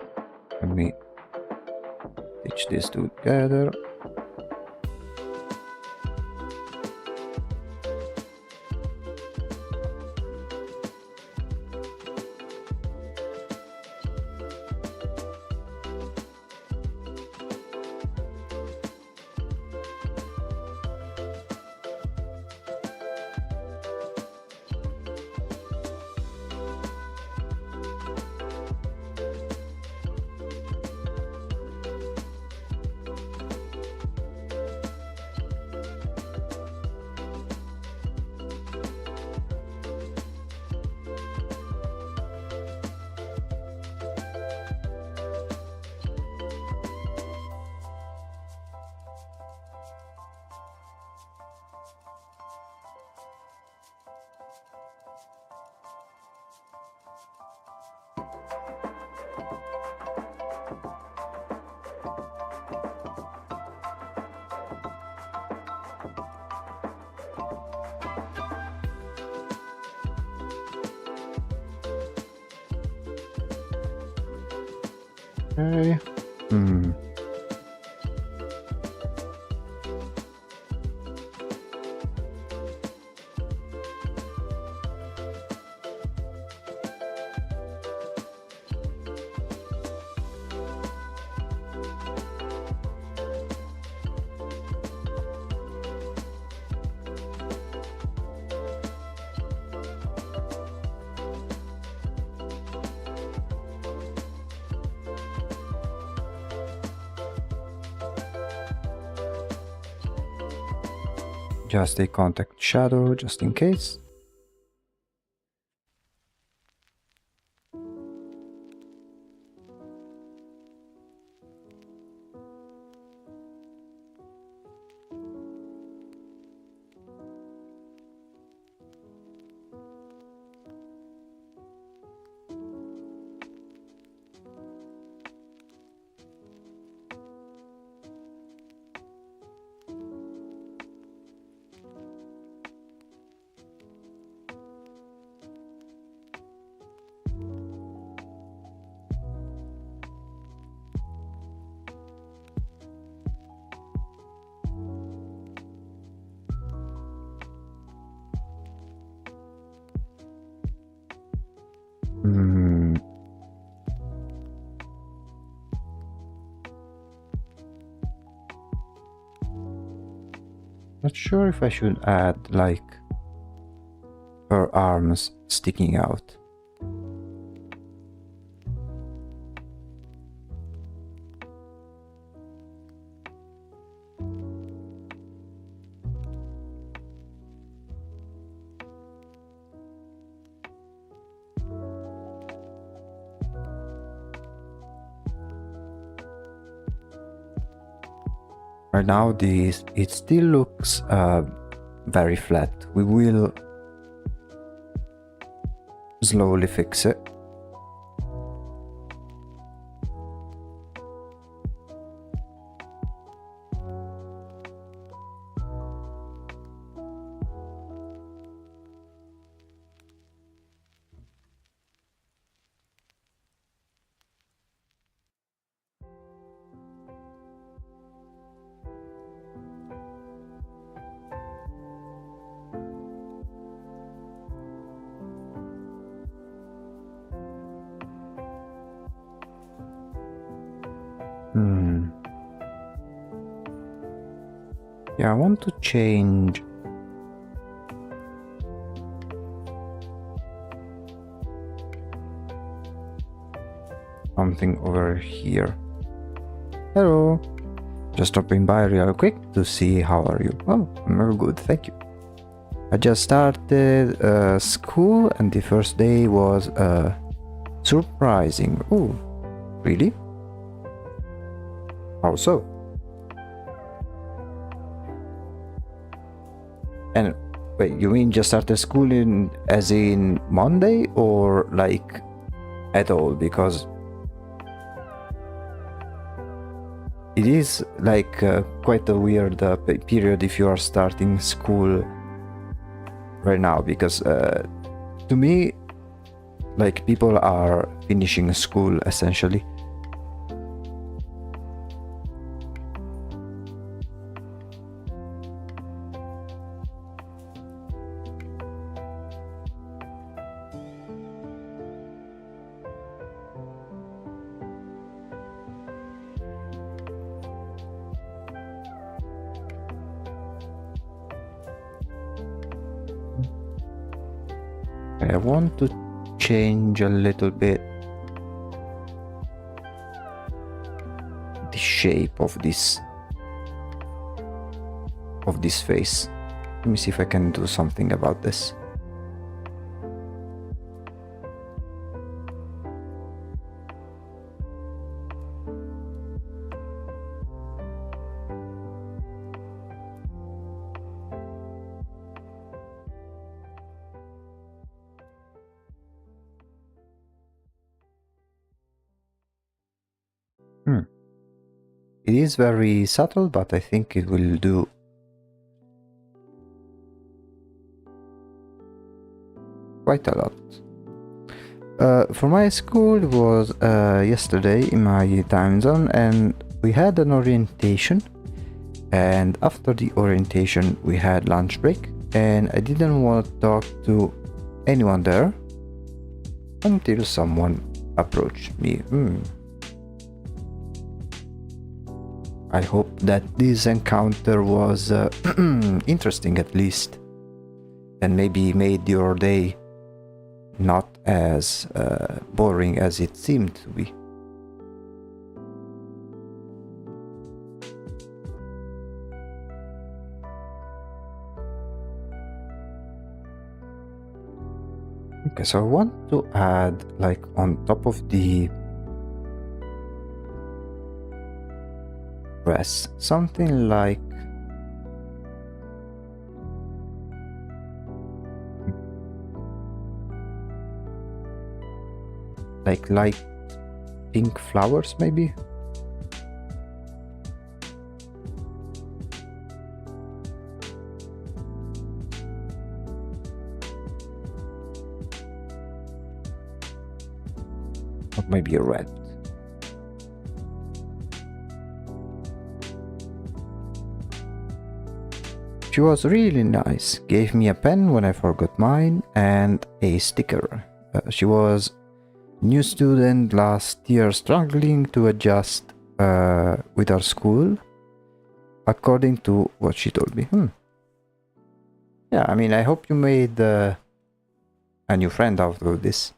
Let me stitch these two together. Okay. Just a contact shadow, just in case. Not sure if I should add like her arms sticking out. Right now it still looks very flat. We will slowly fix it. Yeah, I want to change something over here. Hello. Just stopping by real quick to see how are you. Oh, I'm very good, thank you. I just started school and the first day was surprising. Oh, really? How so? And wait, you mean just started school as in Monday or like at all? Because it is like quite a weird period if you are starting school right now, because to me, like, people are finishing school essentially. I want to change a little bit the shape of this face. Let me see if I can do something about this. It is very subtle, but I think it will do. Quite a lot. For my school, it was yesterday in my time zone, and we had an orientation. And after the orientation, we had lunch break, and I didn't want to talk to anyone there until someone approached me. I hope that this encounter was interesting at least, and maybe made your day not as boring as it seemed to be. Okay, so I want to add, like, on top of the dress, something like light pink flowers, maybe. Or maybe a red. She was really nice, gave me a pen when I forgot mine and a sticker. She was new student last year, struggling to adjust with our school, according to what she told me. Yeah, I mean, I hope you made a new friend out of this.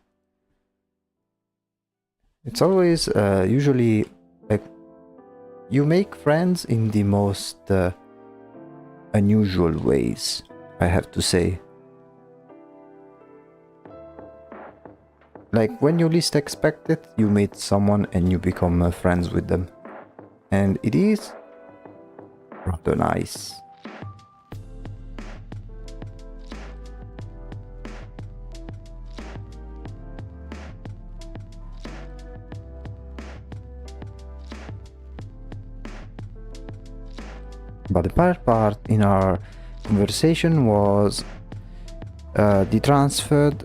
It's always usually like you make friends in the most unusual ways, I have to say. Like when you least expect it, you meet someone and you become friends with them. And it is rather nice. But the bad part in our conversation was the transferred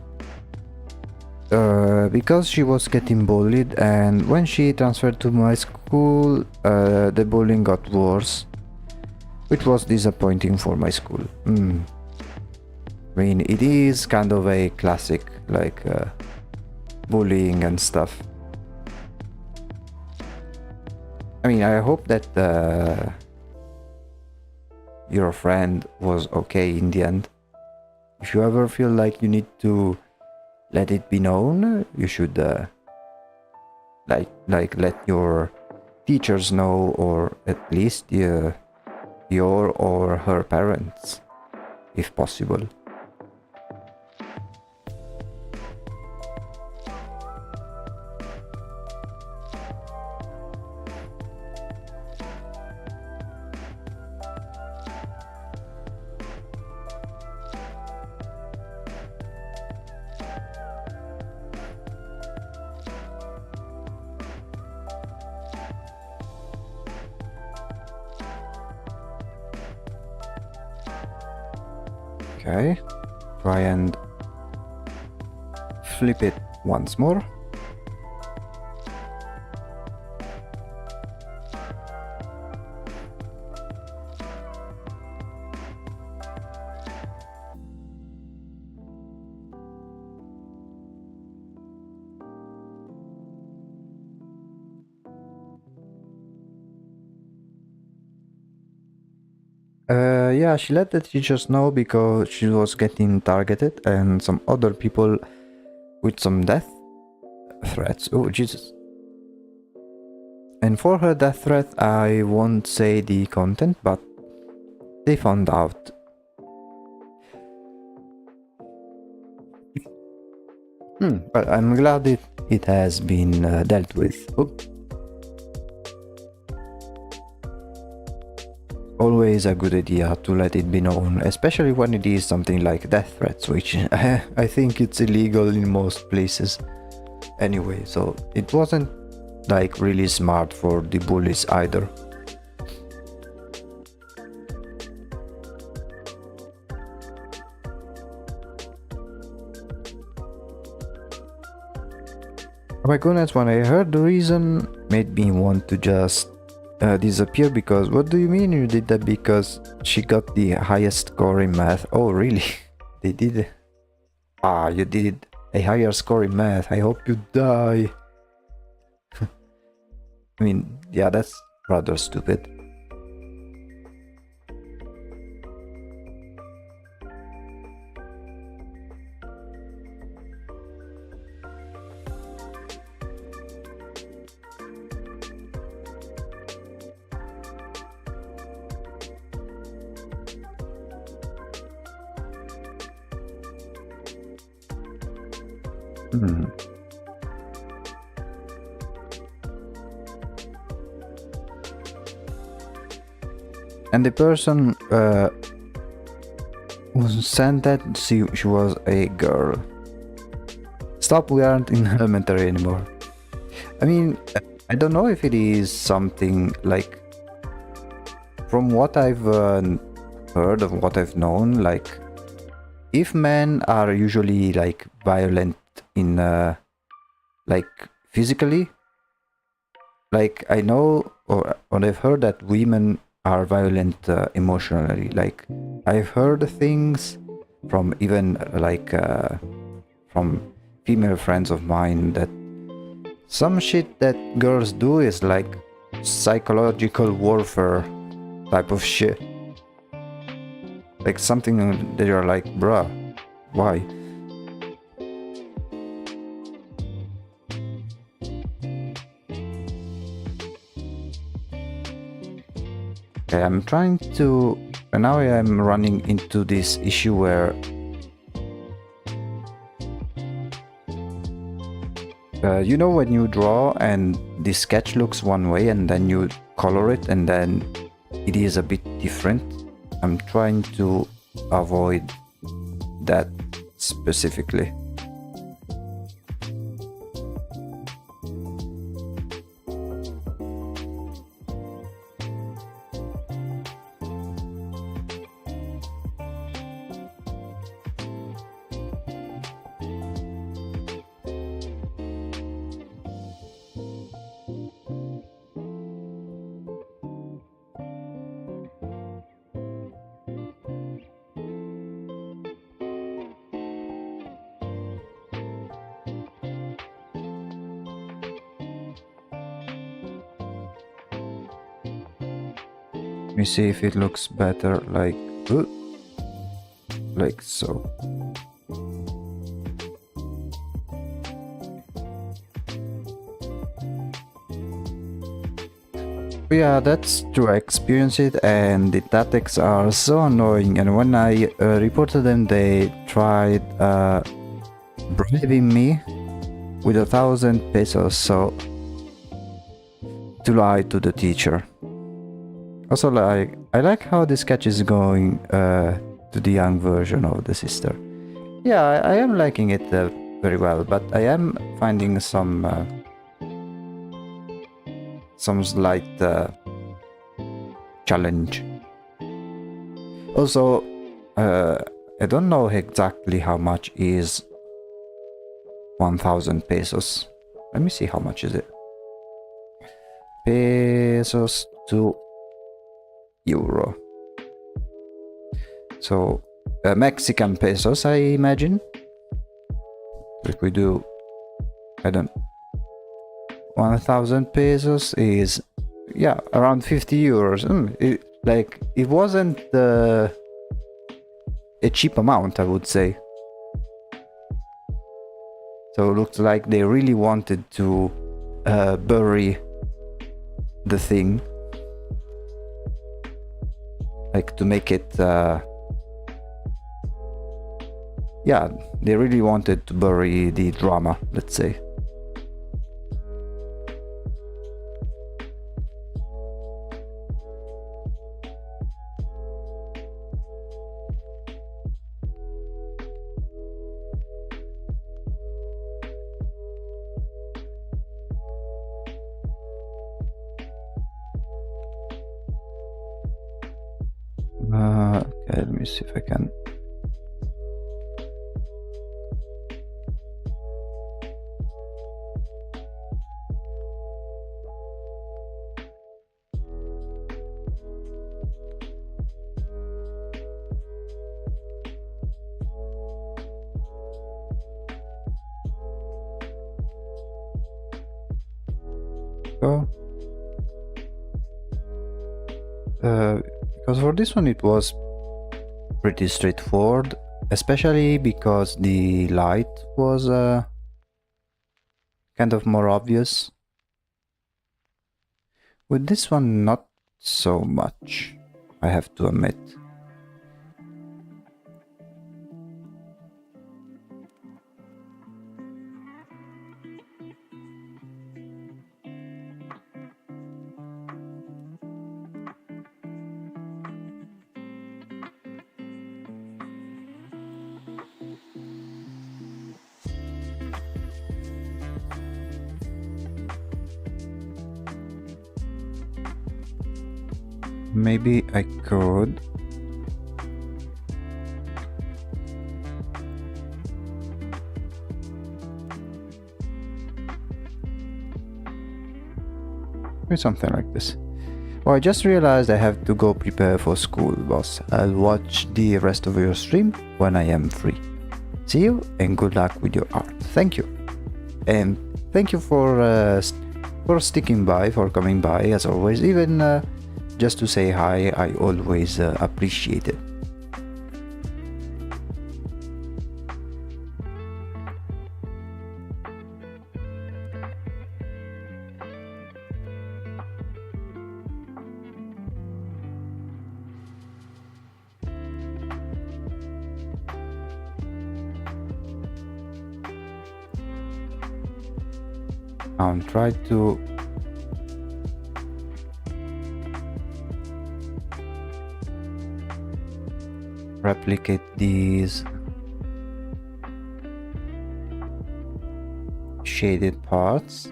because she was getting bullied, and when she transferred to my school, the bullying got worse, which was disappointing for my school. I mean, it is kind of a classic, like bullying and stuff. I mean, I hope that your friend was okay in the end. If you ever feel like you need to let it be known, you should like let your teachers know, or at least your or her parents, if possible. Okay, try and flip it once more. Yeah, she let the teachers know because she was getting targeted and some other people with some death threats. Oh, Jesus. And for her death threat, I won't say the content, but they found out. But I'm glad it has been dealt with. Oh. Always a good idea to let it be known, especially when it is something like death threats, which I think it's illegal in most places anyway, so it wasn't like really smart for the bullies either. Oh my goodness, when I heard the reason, made me want to just disappear, because what do you mean you did that because she got the highest score in math? Oh really? They did? Ah, you did a higher score in math. I hope you die. I mean, yeah, that's rather stupid. And the person who sent that, she was a girl. Stop, we aren't in elementary anymore. I mean, I don't know if it is something like, from what I've heard of what I've known, like if men are usually like violent in like physically, like I know or I've heard that women are violent emotionally. Like I've heard things from even like from female friends of mine that some shit that girls do is like psychological warfare type of shit. Like something that you're like, bruh, why? Okay, I'm trying to... And now I'm running into this issue where you know when you draw and the sketch looks one way and then you color it and then it is a bit different. I'm trying to avoid that specifically. Let me see if it looks better, like so. Yeah, that's true. I experienced it, and the tactics are so annoying. And when I reported them, they tried bribing me with 1,000 pesos, so to lie to the teacher. Also, like, I like how the sketch is going to the young version of the sister. Yeah, I am liking it very well, but I am finding some slight challenge. Also, I don't know exactly how much is 1,000 pesos. Let me see how much is it. Pesos to euro. So Mexican pesos, I imagine. If we do, I don't. 1,000 pesos is, yeah, around 50 euros. It wasn't a cheap amount, I would say. So it looks like they really wanted to bury the thing, like to make it yeah, they really wanted to bury the drama, let's say. Okay, let me see if I can. Go. Because for this one it was pretty straightforward, especially because the light was kind of more obvious. With this one, not so much, I have to admit. Maybe I could. Or something like this. Well, I just realized I have to go prepare for school, boss. I'll watch the rest of your stream when I am free. See you and good luck with your art. Thank you. And thank you for sticking by, for coming by as always. Even just to say hi, I always appreciate it. I'll try to replicate these shaded parts.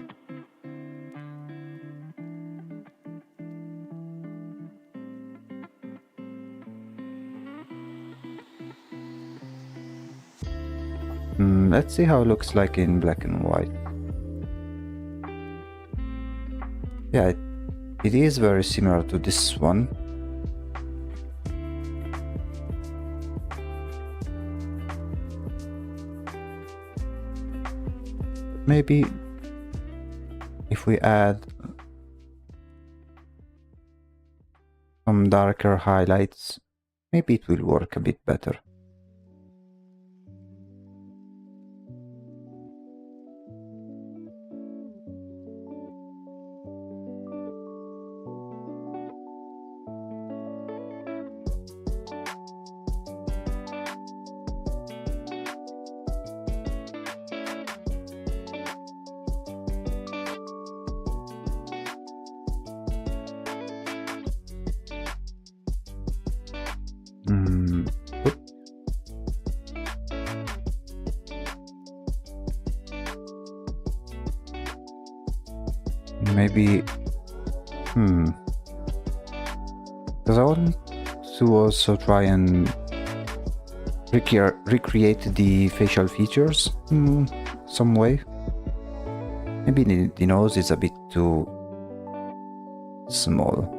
Let's see how it looks like in black and white. Yeah, it is very similar to this one. Maybe if we add some darker highlights, maybe it will work a bit better. Maybe, because I want to also try and recreate the facial features some way. Maybe the nose is a bit too small.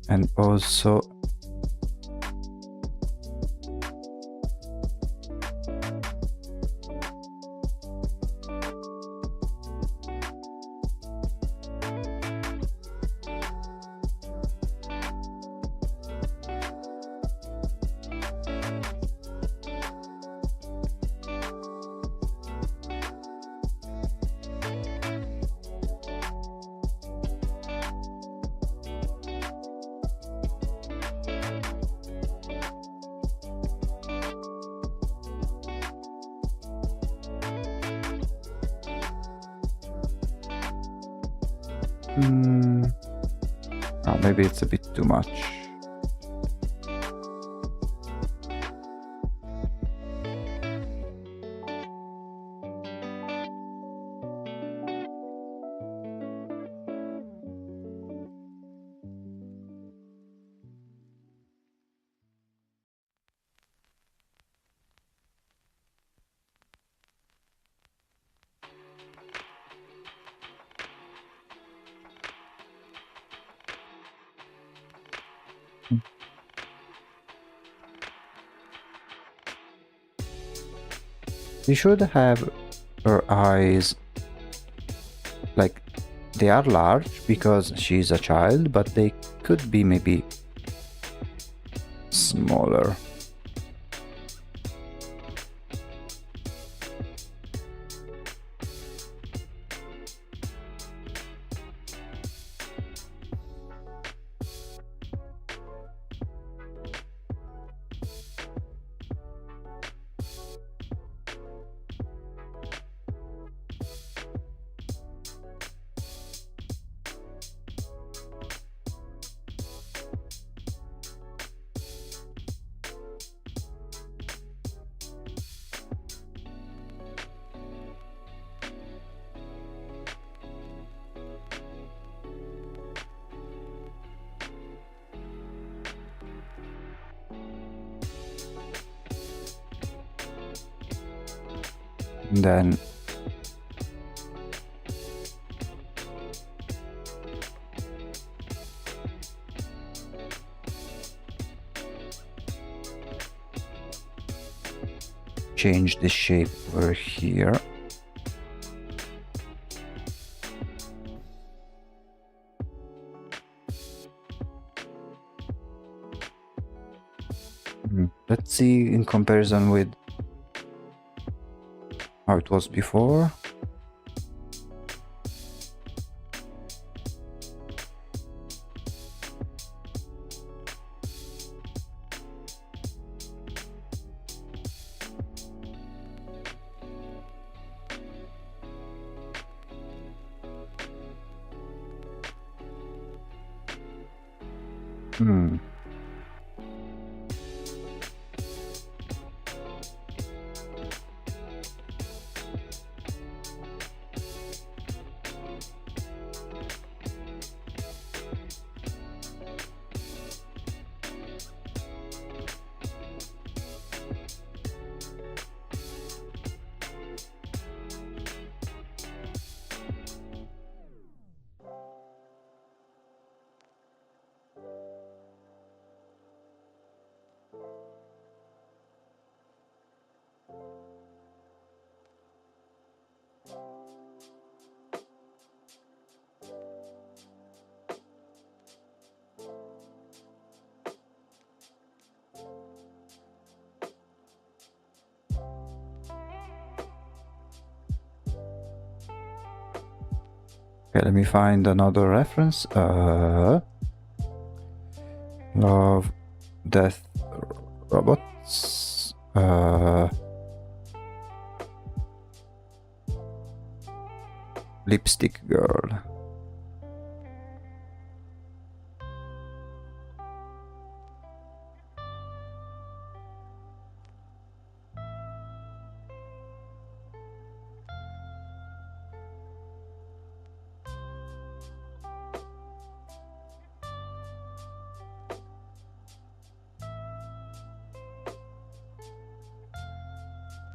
And also oh, maybe it's a bit too much. We should have her eyes like they are large because she's a child, but they could be maybe smaller. And then change the shape over here. Let's see in comparison with how it was before. Hmm. Okay, let me find another reference. Love, Death, Robots. Lipstick Girl.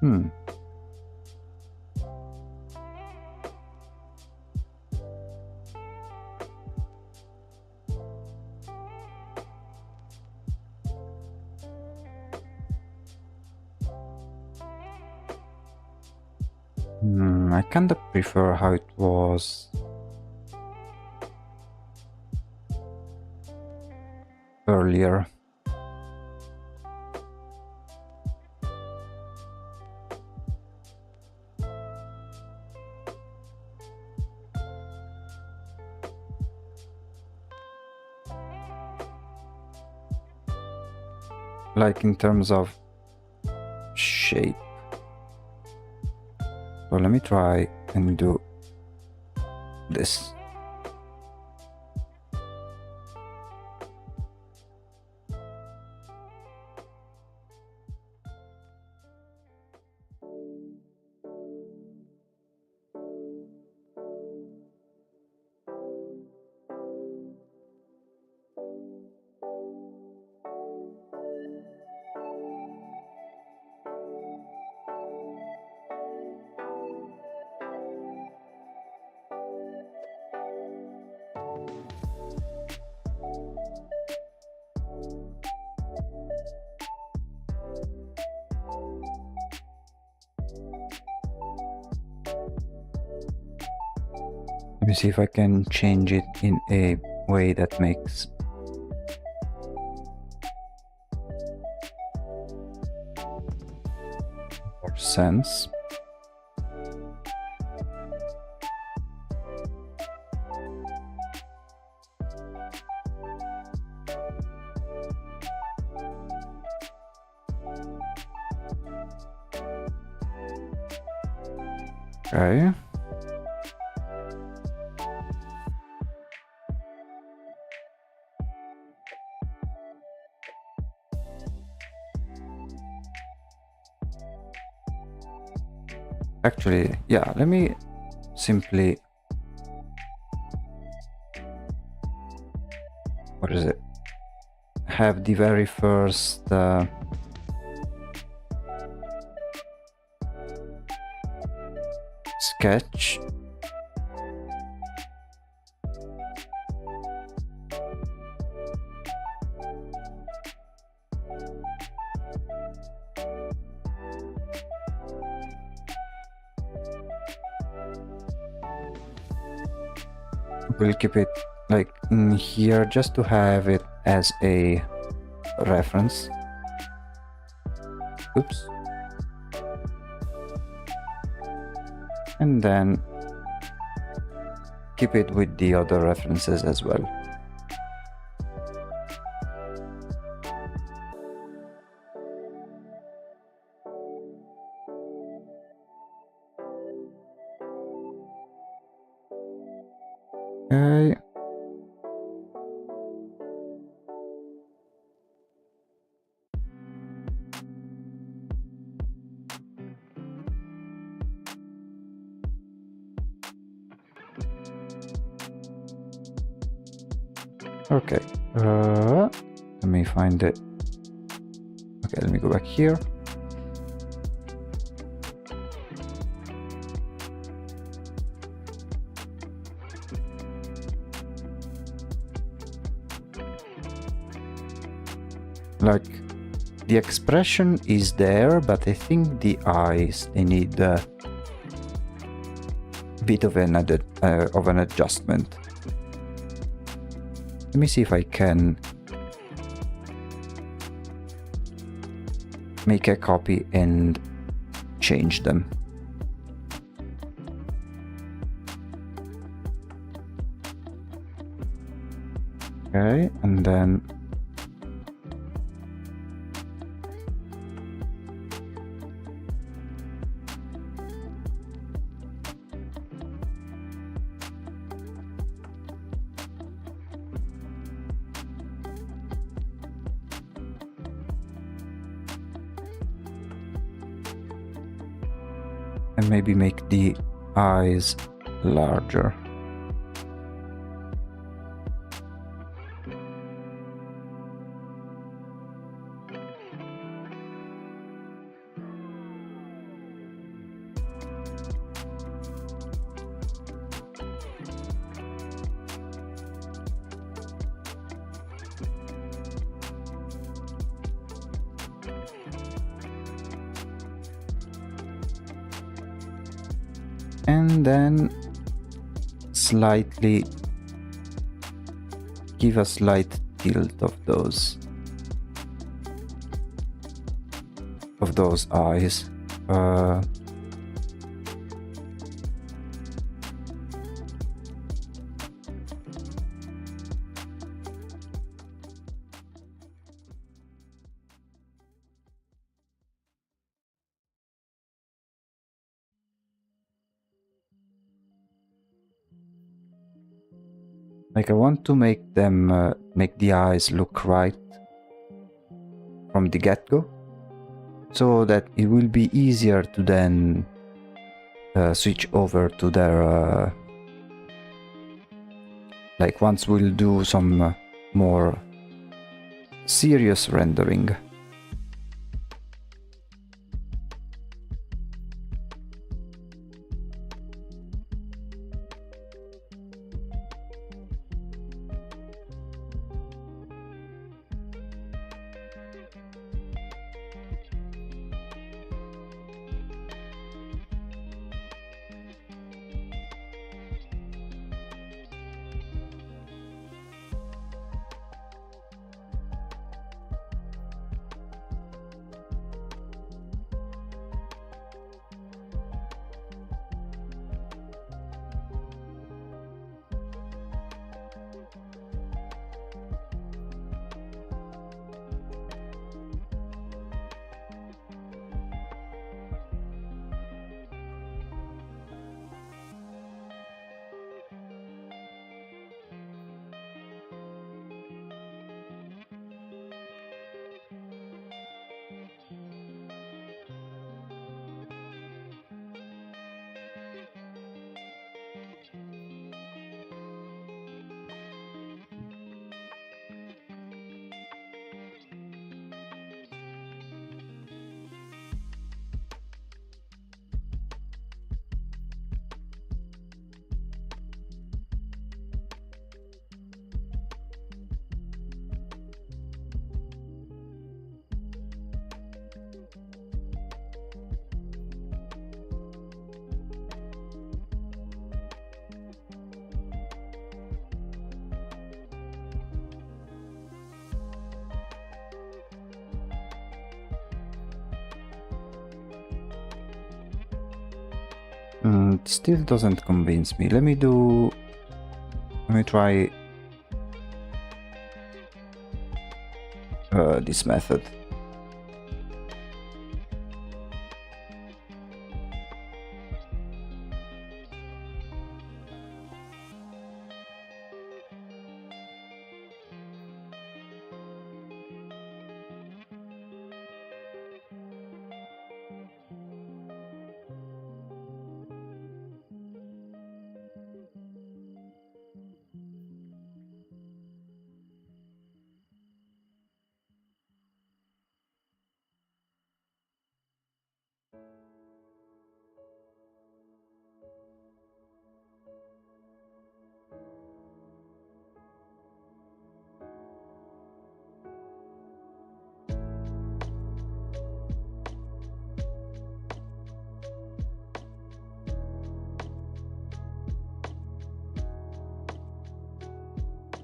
Hmm. I kinda prefer how it was earlier. Like in terms of shape. So let me try and do this. Let me see if I can change it in a way that makes more sense. Okay. Actually, yeah, let me simply, what is it? Have the very first sketch. We'll keep it like in here just to have it as a reference. Oops. And then keep it with the other references as well. Okay. Okay, let me find it. Okay, let me go back here. Like, the expression is there, but I think the eyes, they need a bit of an adjustment. Let me see if I can make a copy and change them. Okay, and then maybe make the eyes larger. And then slightly give a slight tilt of those eyes. Like, I want to make them make the eyes look right from the get-go, so that it will be easier to then switch over to their like, once we'll do some more serious rendering. Still doesn't convince me. Let me try this method.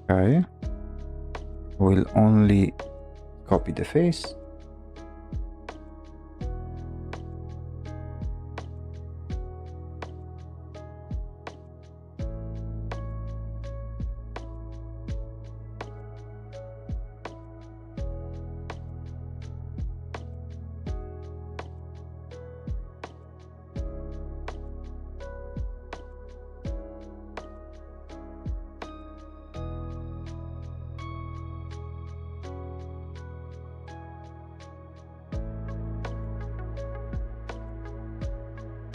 Okay. We'll only copy the face.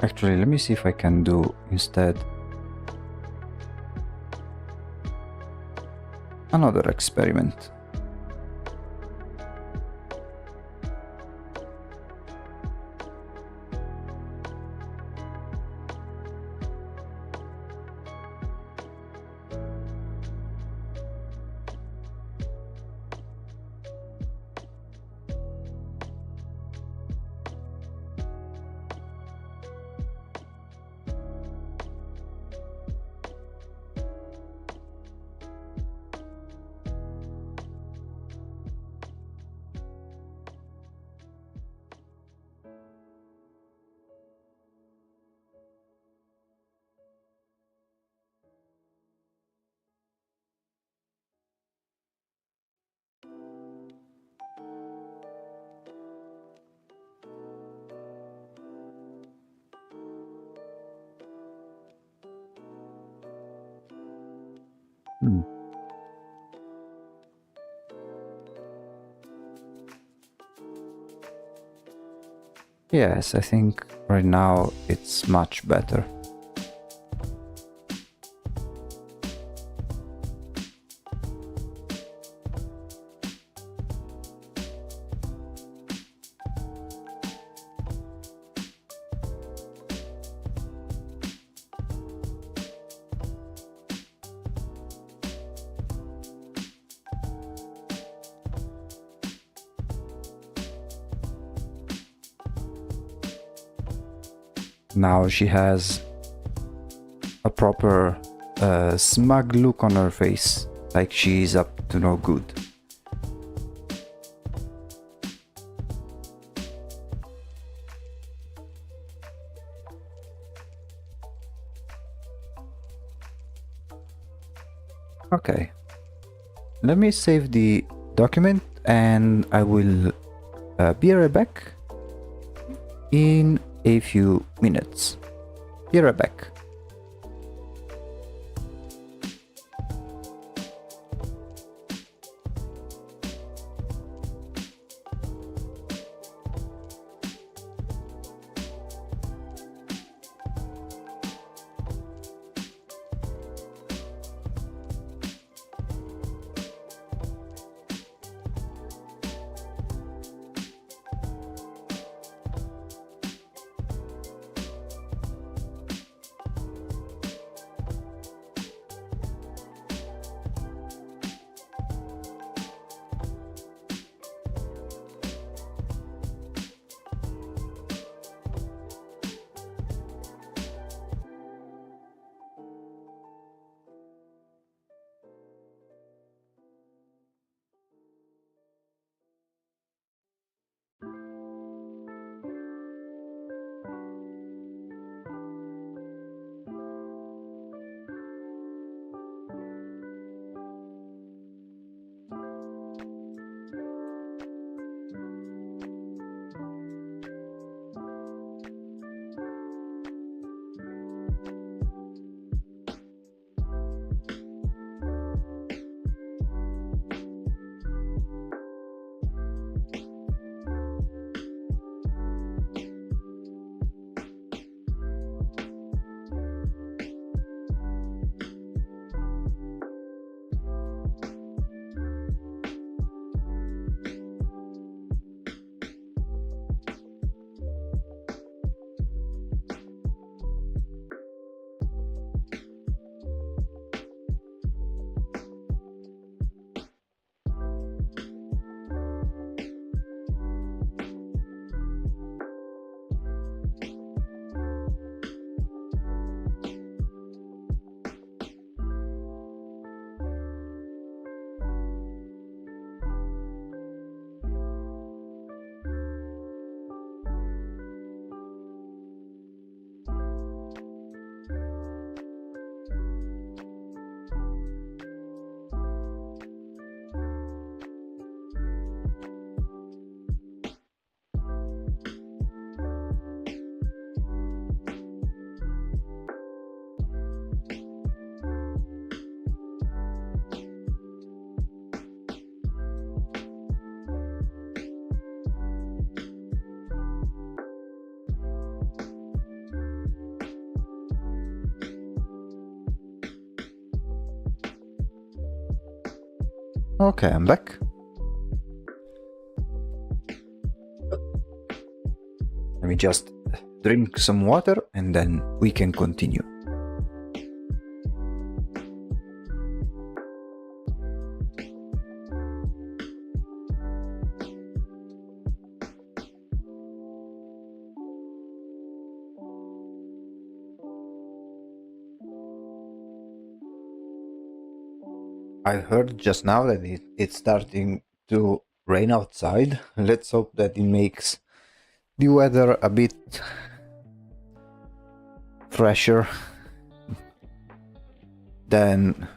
Actually, let me see if I can do instead another experiment. Hmm. Yes, I think right now it's much better. Now she has a proper smug look on her face, like she's up to no good. Okay, let me save the document and I will be right back in a few minutes. Be right back. Okay, I'm back. Let me just drink some water and then we can continue. I heard just now that it's starting to rain outside. Let's hope that it makes the weather a bit fresher than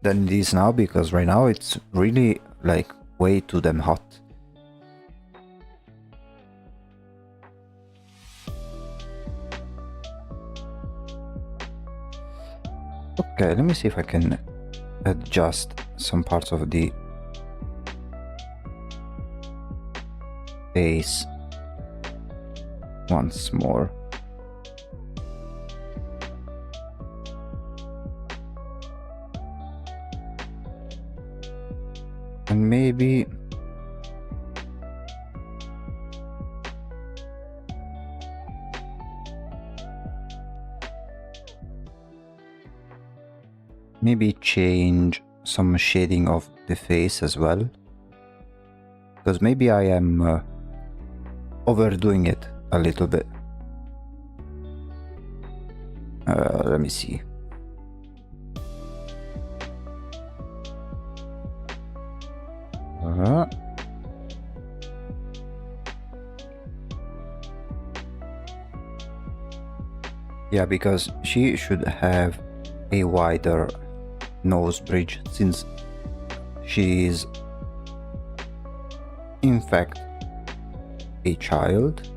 it is now, because right now it's really like way too damn hot. Okay, let me see if I can adjust some parts of the face once more. And maybe change some shading of the face as well, because maybe I am overdoing it a little bit. Let me see. Yeah, because she should have a wider nose bridge, since she is in fact a child.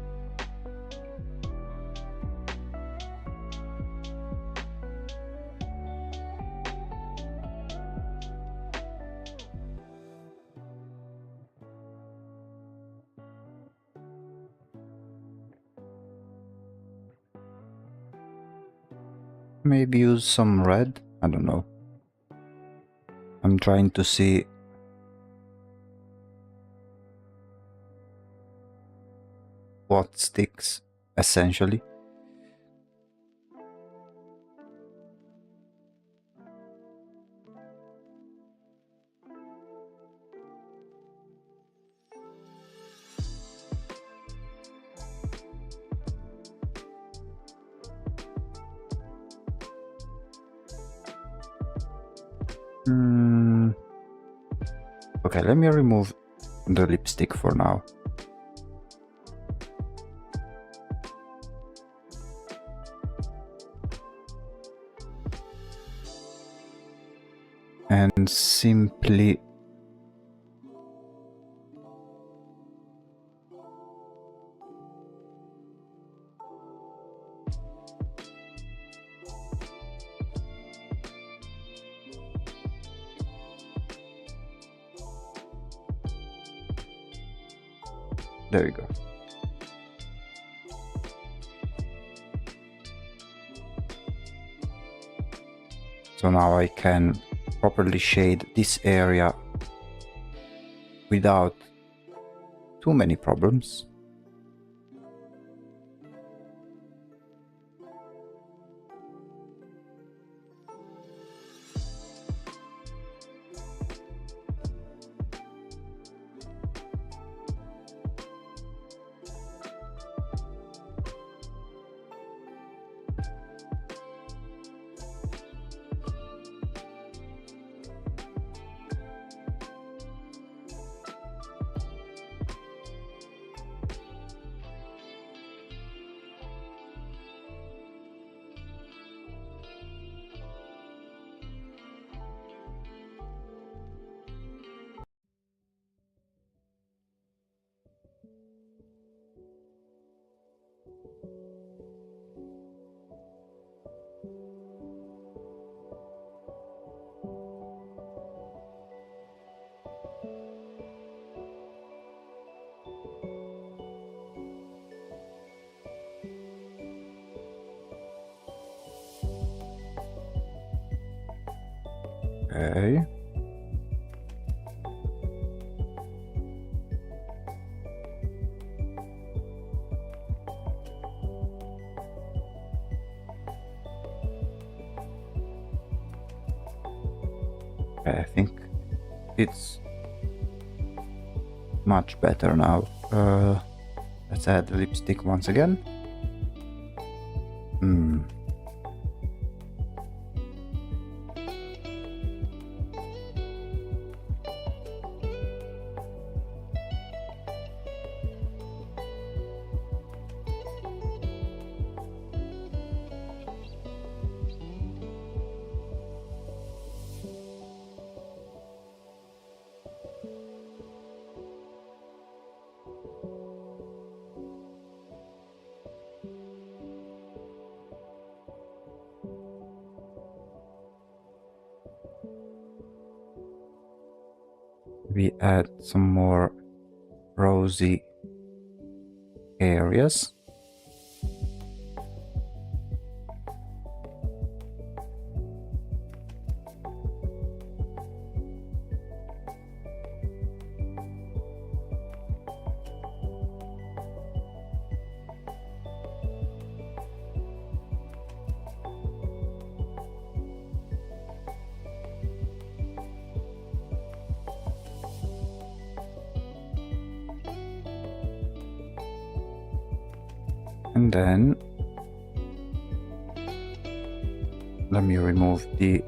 Maybe use some red, I don't know. I'm trying to see what sticks, essentially. Okay, let me remove the lipstick for now. And simply there we go. So now I can properly shade this area without too many problems. Okay. I think it's much better now. Let's add the lipstick once again. We add some more rosy areas. And then let me remove these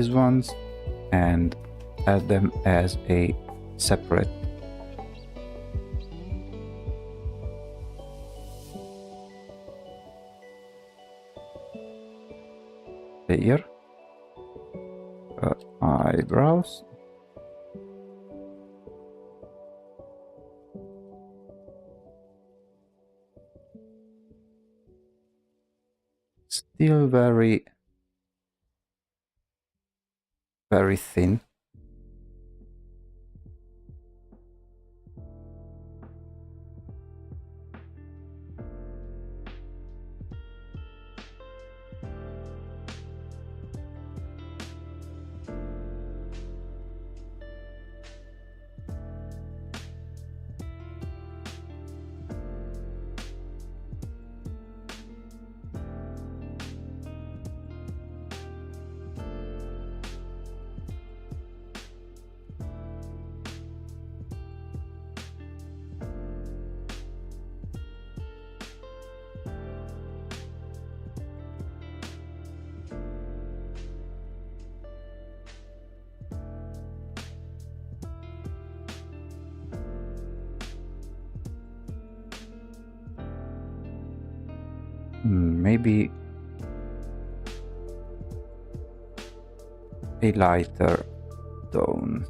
ones and add them as a separate layer. Eyebrows. Still very thin. Maybe a lighter tone.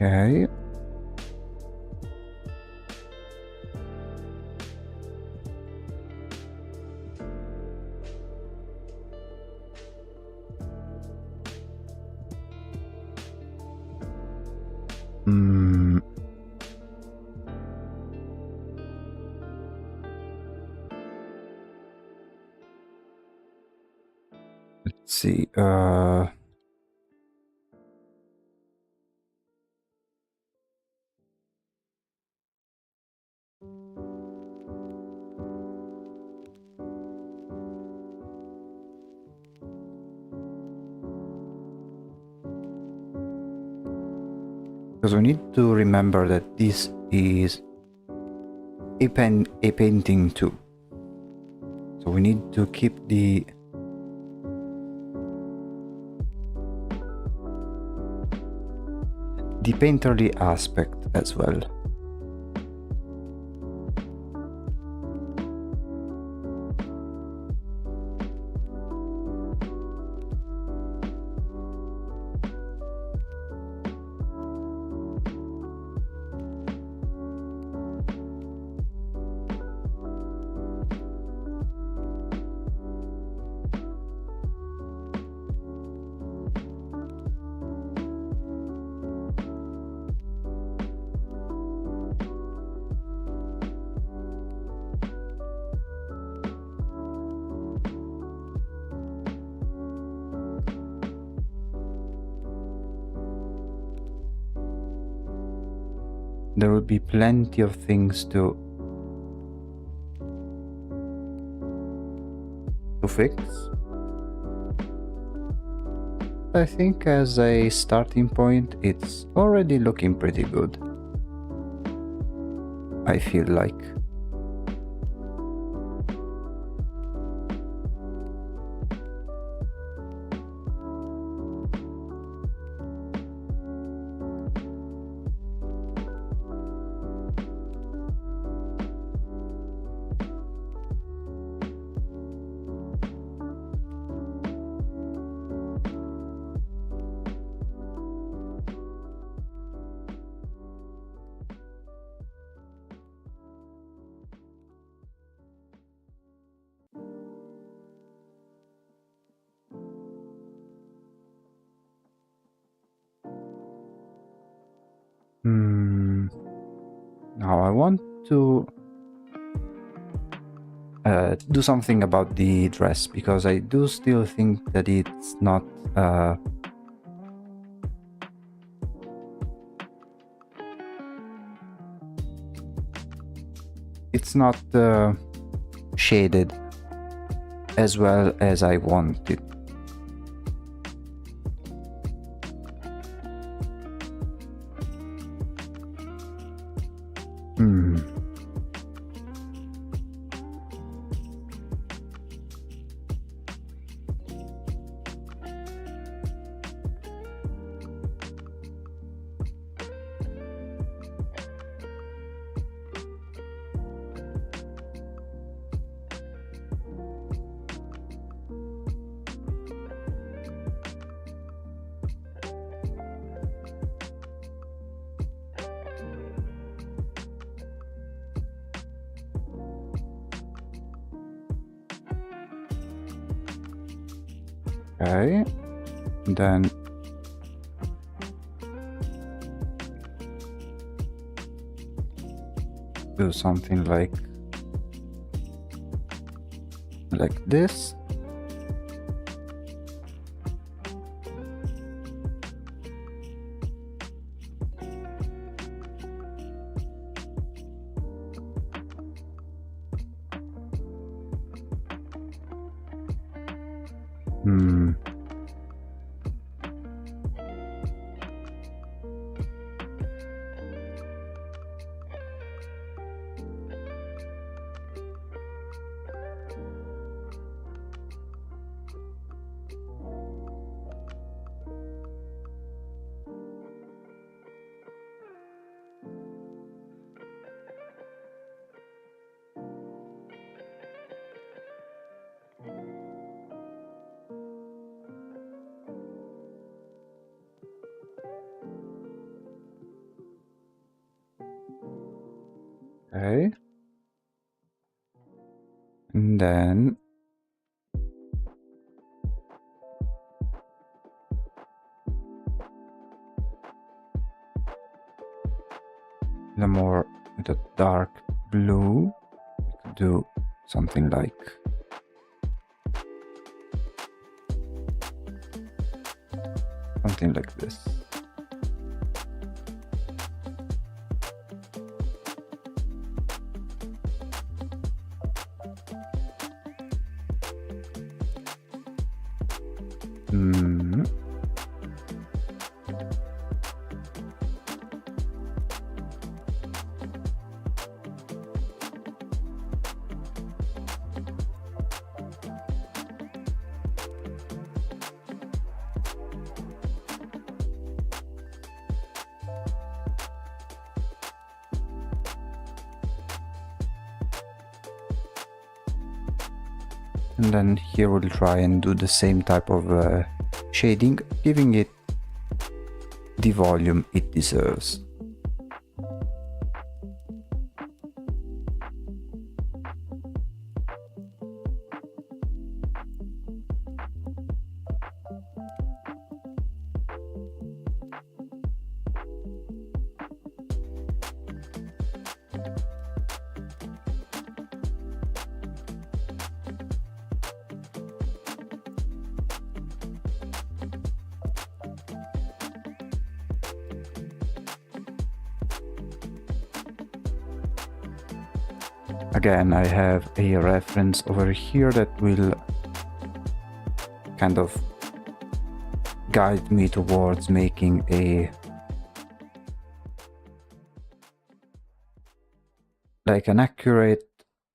Okay. Let's see. Because we need to remember that this is a painting too. So we need to keep the painterly aspect as well. there will be plenty of things to fix. I think as a starting point, it's already looking pretty good. I feel like. Now I want to do something about the dress, because I do still think that it's not shaded as well as I want it. Okay, then do something like this. Okay, and then the dark blue, we could do something like this. And then here we'll try and do the same type of shading, giving it the volume it deserves. Again, I have a reference over here that will kind of guide me towards making a like an accurate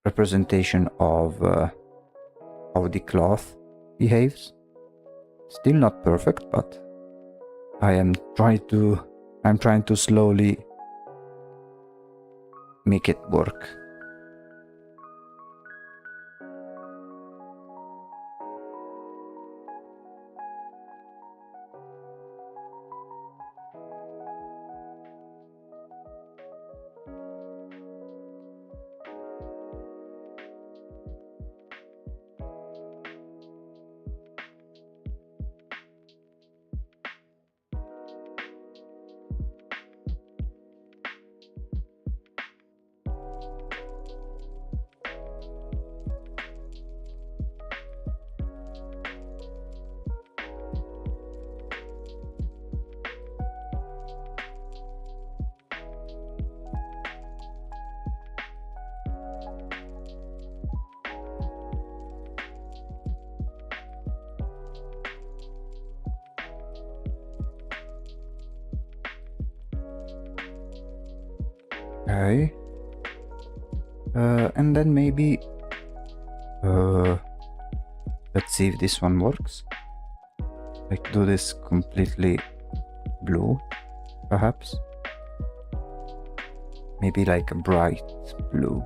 representation of how the cloth behaves. Still not perfect, but I'm trying to slowly make it work. Okay. And then maybe let's see if this one works. Like do this completely blue, perhaps. Maybe like a bright blue.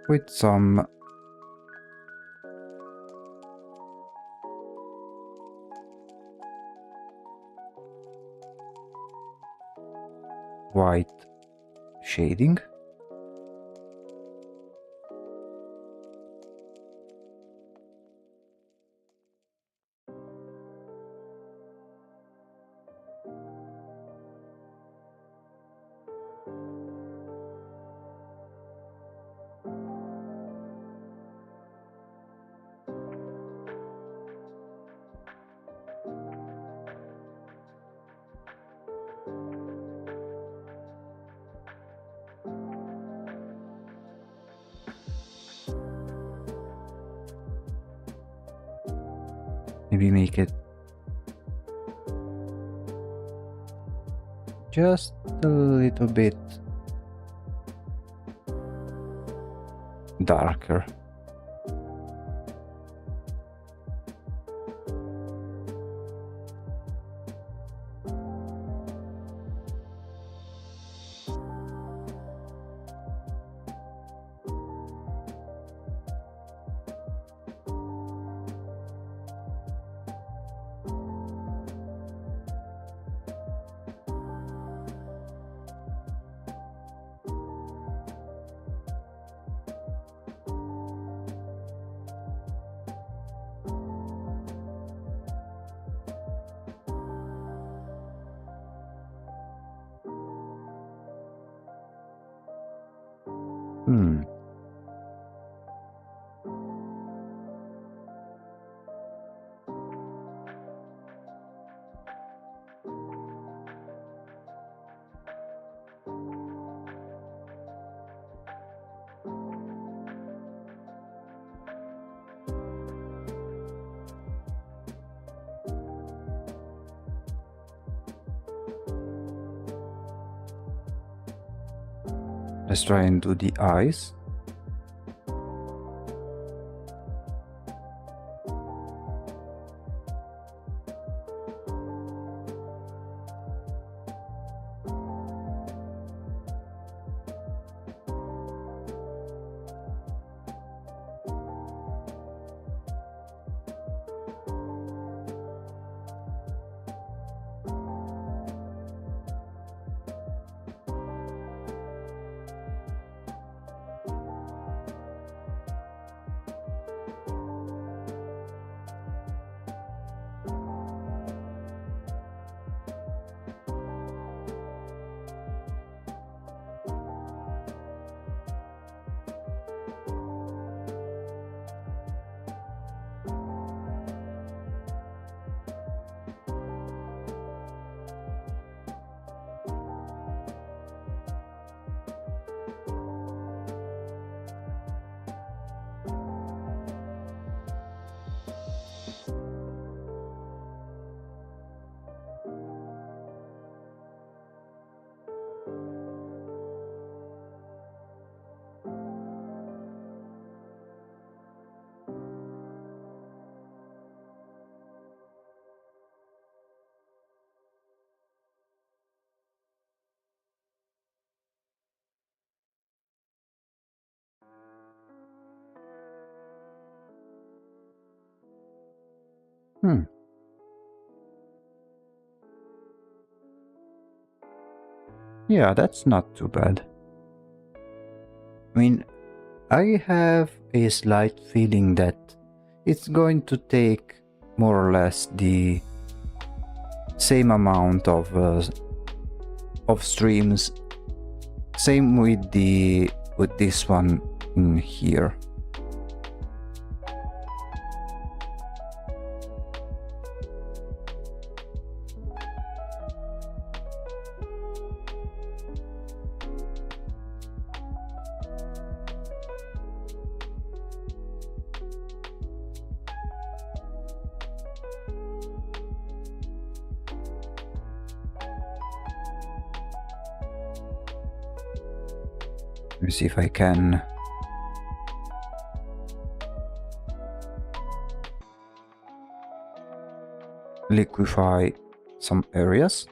With some white shading. Maybe make it just a little bit darker. Hmm. Let's try and do the eyes. Hmm. Yeah, that's not too bad. I mean, I have a slight feeling that it's going to take more or less the same amount of streams. Same with this one in here. Let me see if I can liquefy some areas.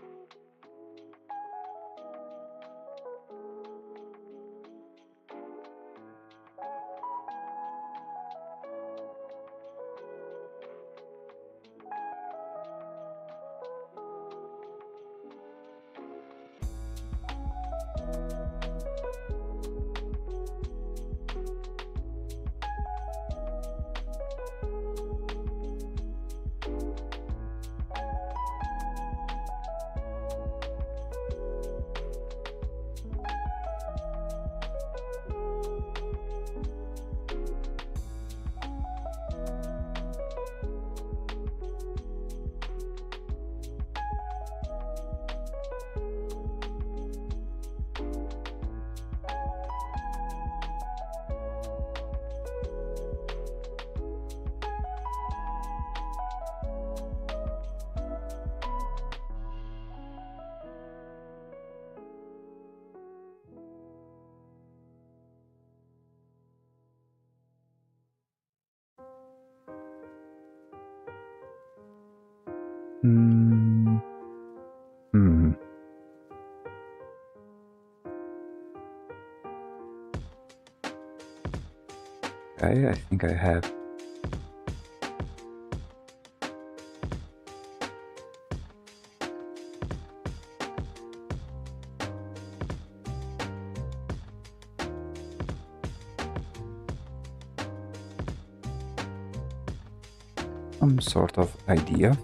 Hmm. Okay, I think I have. Some sort of idea.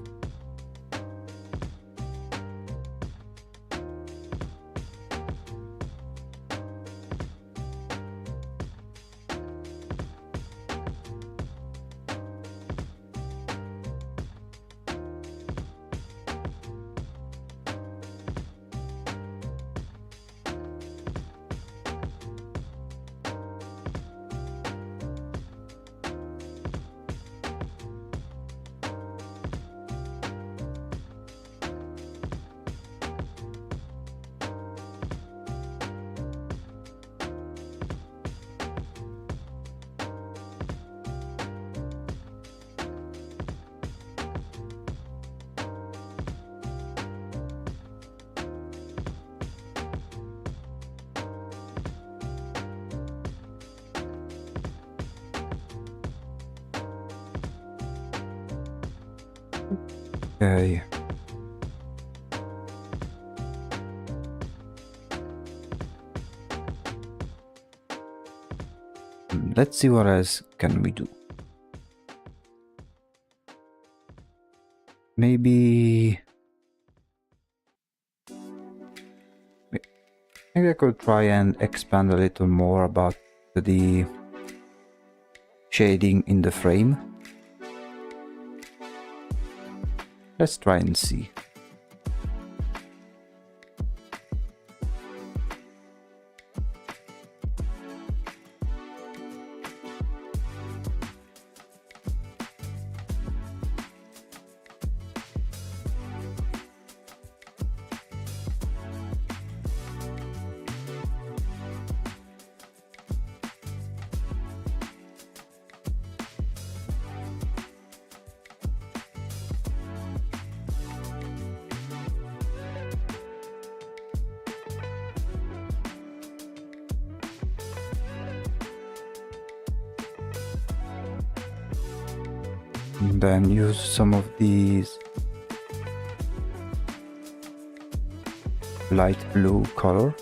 Okay. Let's see what else can we do. Maybe I could try and expand a little more about the shading in the frame. Let's try and see. And then use some of these light blue color.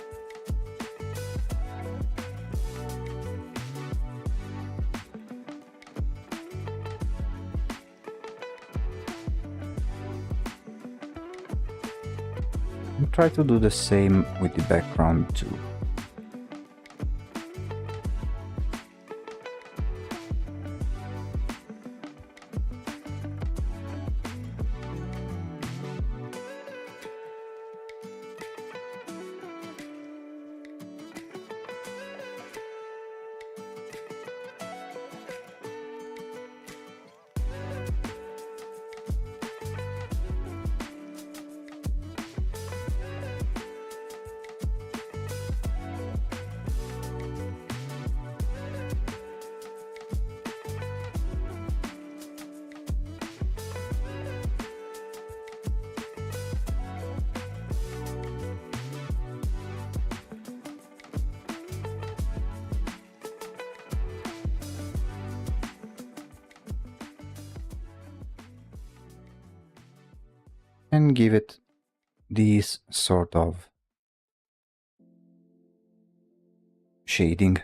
And try to do the same with the background too. And give it this sort of shading.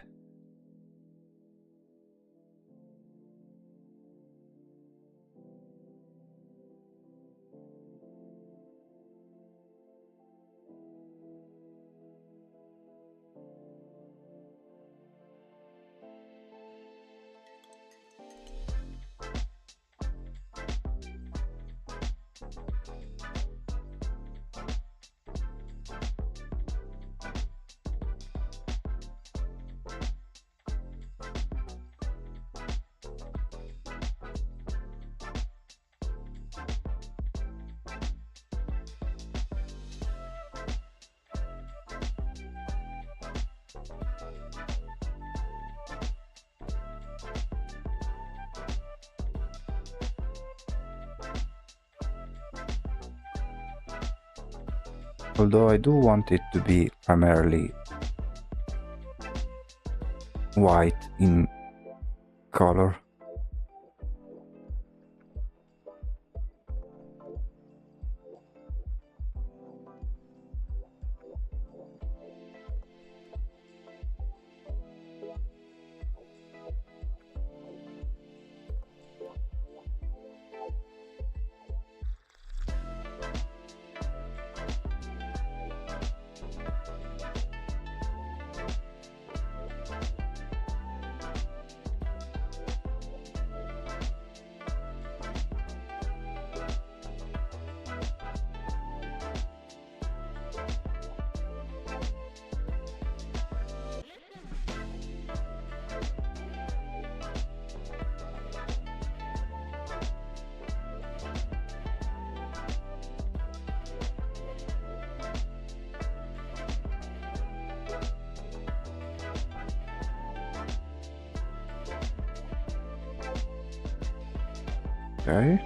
Although I do want it to be primarily white in color. Okay.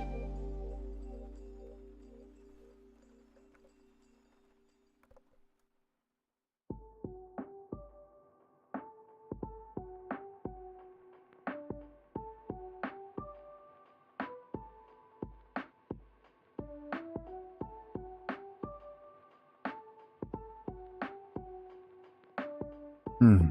Hmm.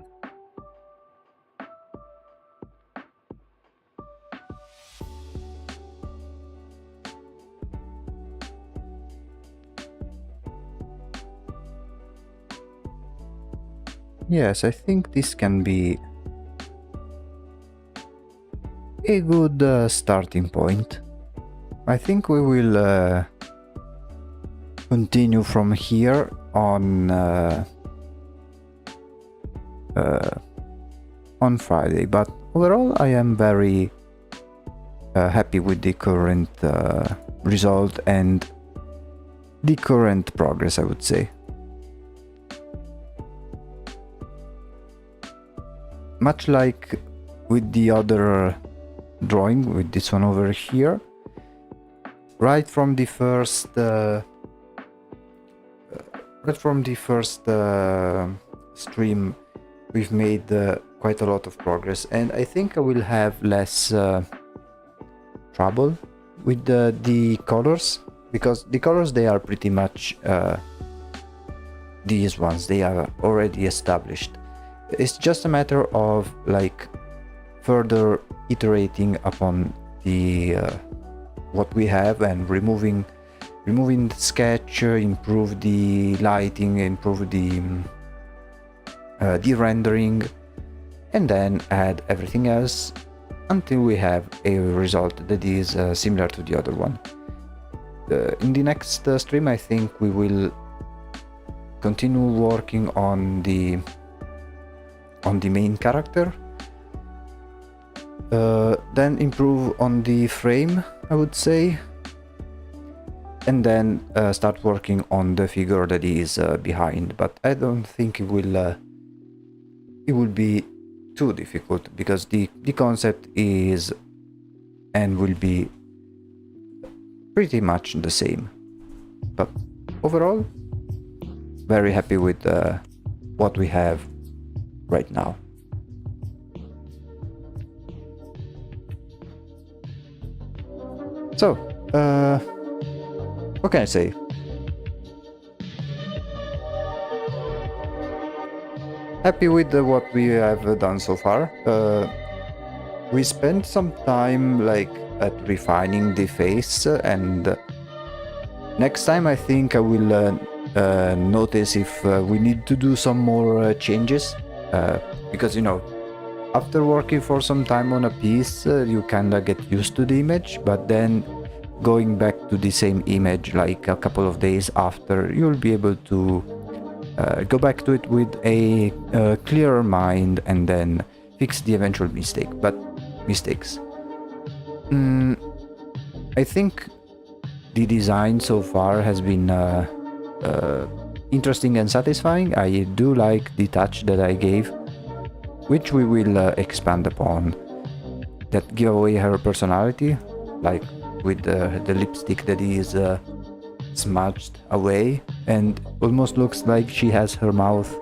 Yes, I think this can be a good starting point. I think we will continue from here on Friday, but overall I am very happy with the current result and the current progress, I would say. Much like with the other drawing, with this one over here, right from the first stream, we've made quite a lot of progress, and I think I will have less trouble with the colors, because the colors, they are pretty much these ones, they are already established. It's just a matter of like further iterating upon the what we have and removing the sketch, improve the lighting, improve the rendering, and then add everything else until we have a result that is similar to the other one. In the next stream, I think we will continue working on the main character, then improve on the frame, I would say, and then start working on the figure that is behind. But I don't think it will be too difficult, because the concept is and will be pretty much the same. But overall, very happy with what we have right now. So, what can I say? Happy with what we have done so far. We spent some time like at refining the face, and next time I think I will notice if we need to do some more changes, because, you know, after working for some time on a piece, you kinda get used to the image, but then going back to the same image like a couple of days after, you'll be able to go back to it with a clearer mind and then fix the eventual mistakes. I think the design so far has been interesting and satisfying. I do like the touch that I gave, which we will expand upon, that give away her personality, like with the lipstick that is smudged away and almost looks like she has her mouth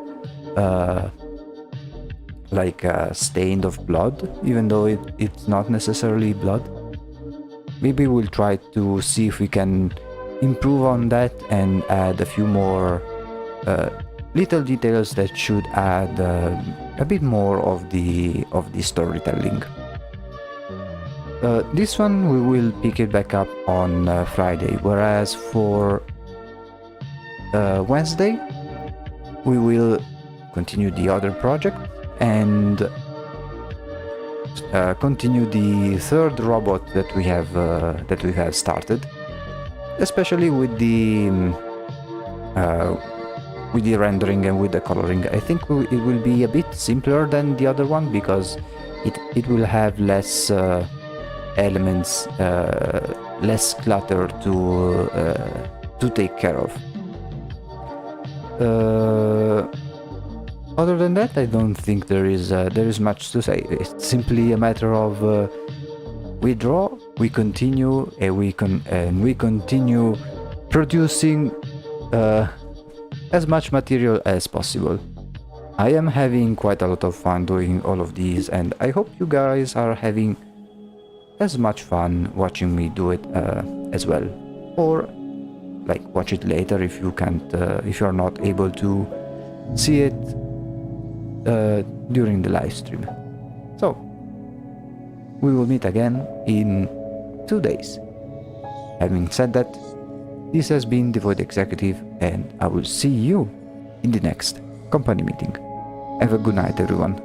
like stained of blood, even though it's not necessarily blood. Maybe we'll try to see if we can improve on that and add a few more little details that should add a bit more of the storytelling. This one we will pick it back up on Friday, whereas for Wednesday we will continue the other project and continue the third robot that we have started, especially with the rendering and with the coloring. I think it will be a bit simpler than the other one, because it will have less elements, less clutter to take care of. Other than that, I don't think there is much to say. It's simply a matter of we draw, we continue, and we continue producing as much material as possible. I am having quite a lot of fun doing all of these, and I hope you guys are having as much fun watching me do it as well, or like watch it later if you can't, if you're not able to see it during the live stream. So we will meet again in 2 days. Having said that, this has been the Void Executive, and I will see you in the next company meeting. Have a good night, everyone.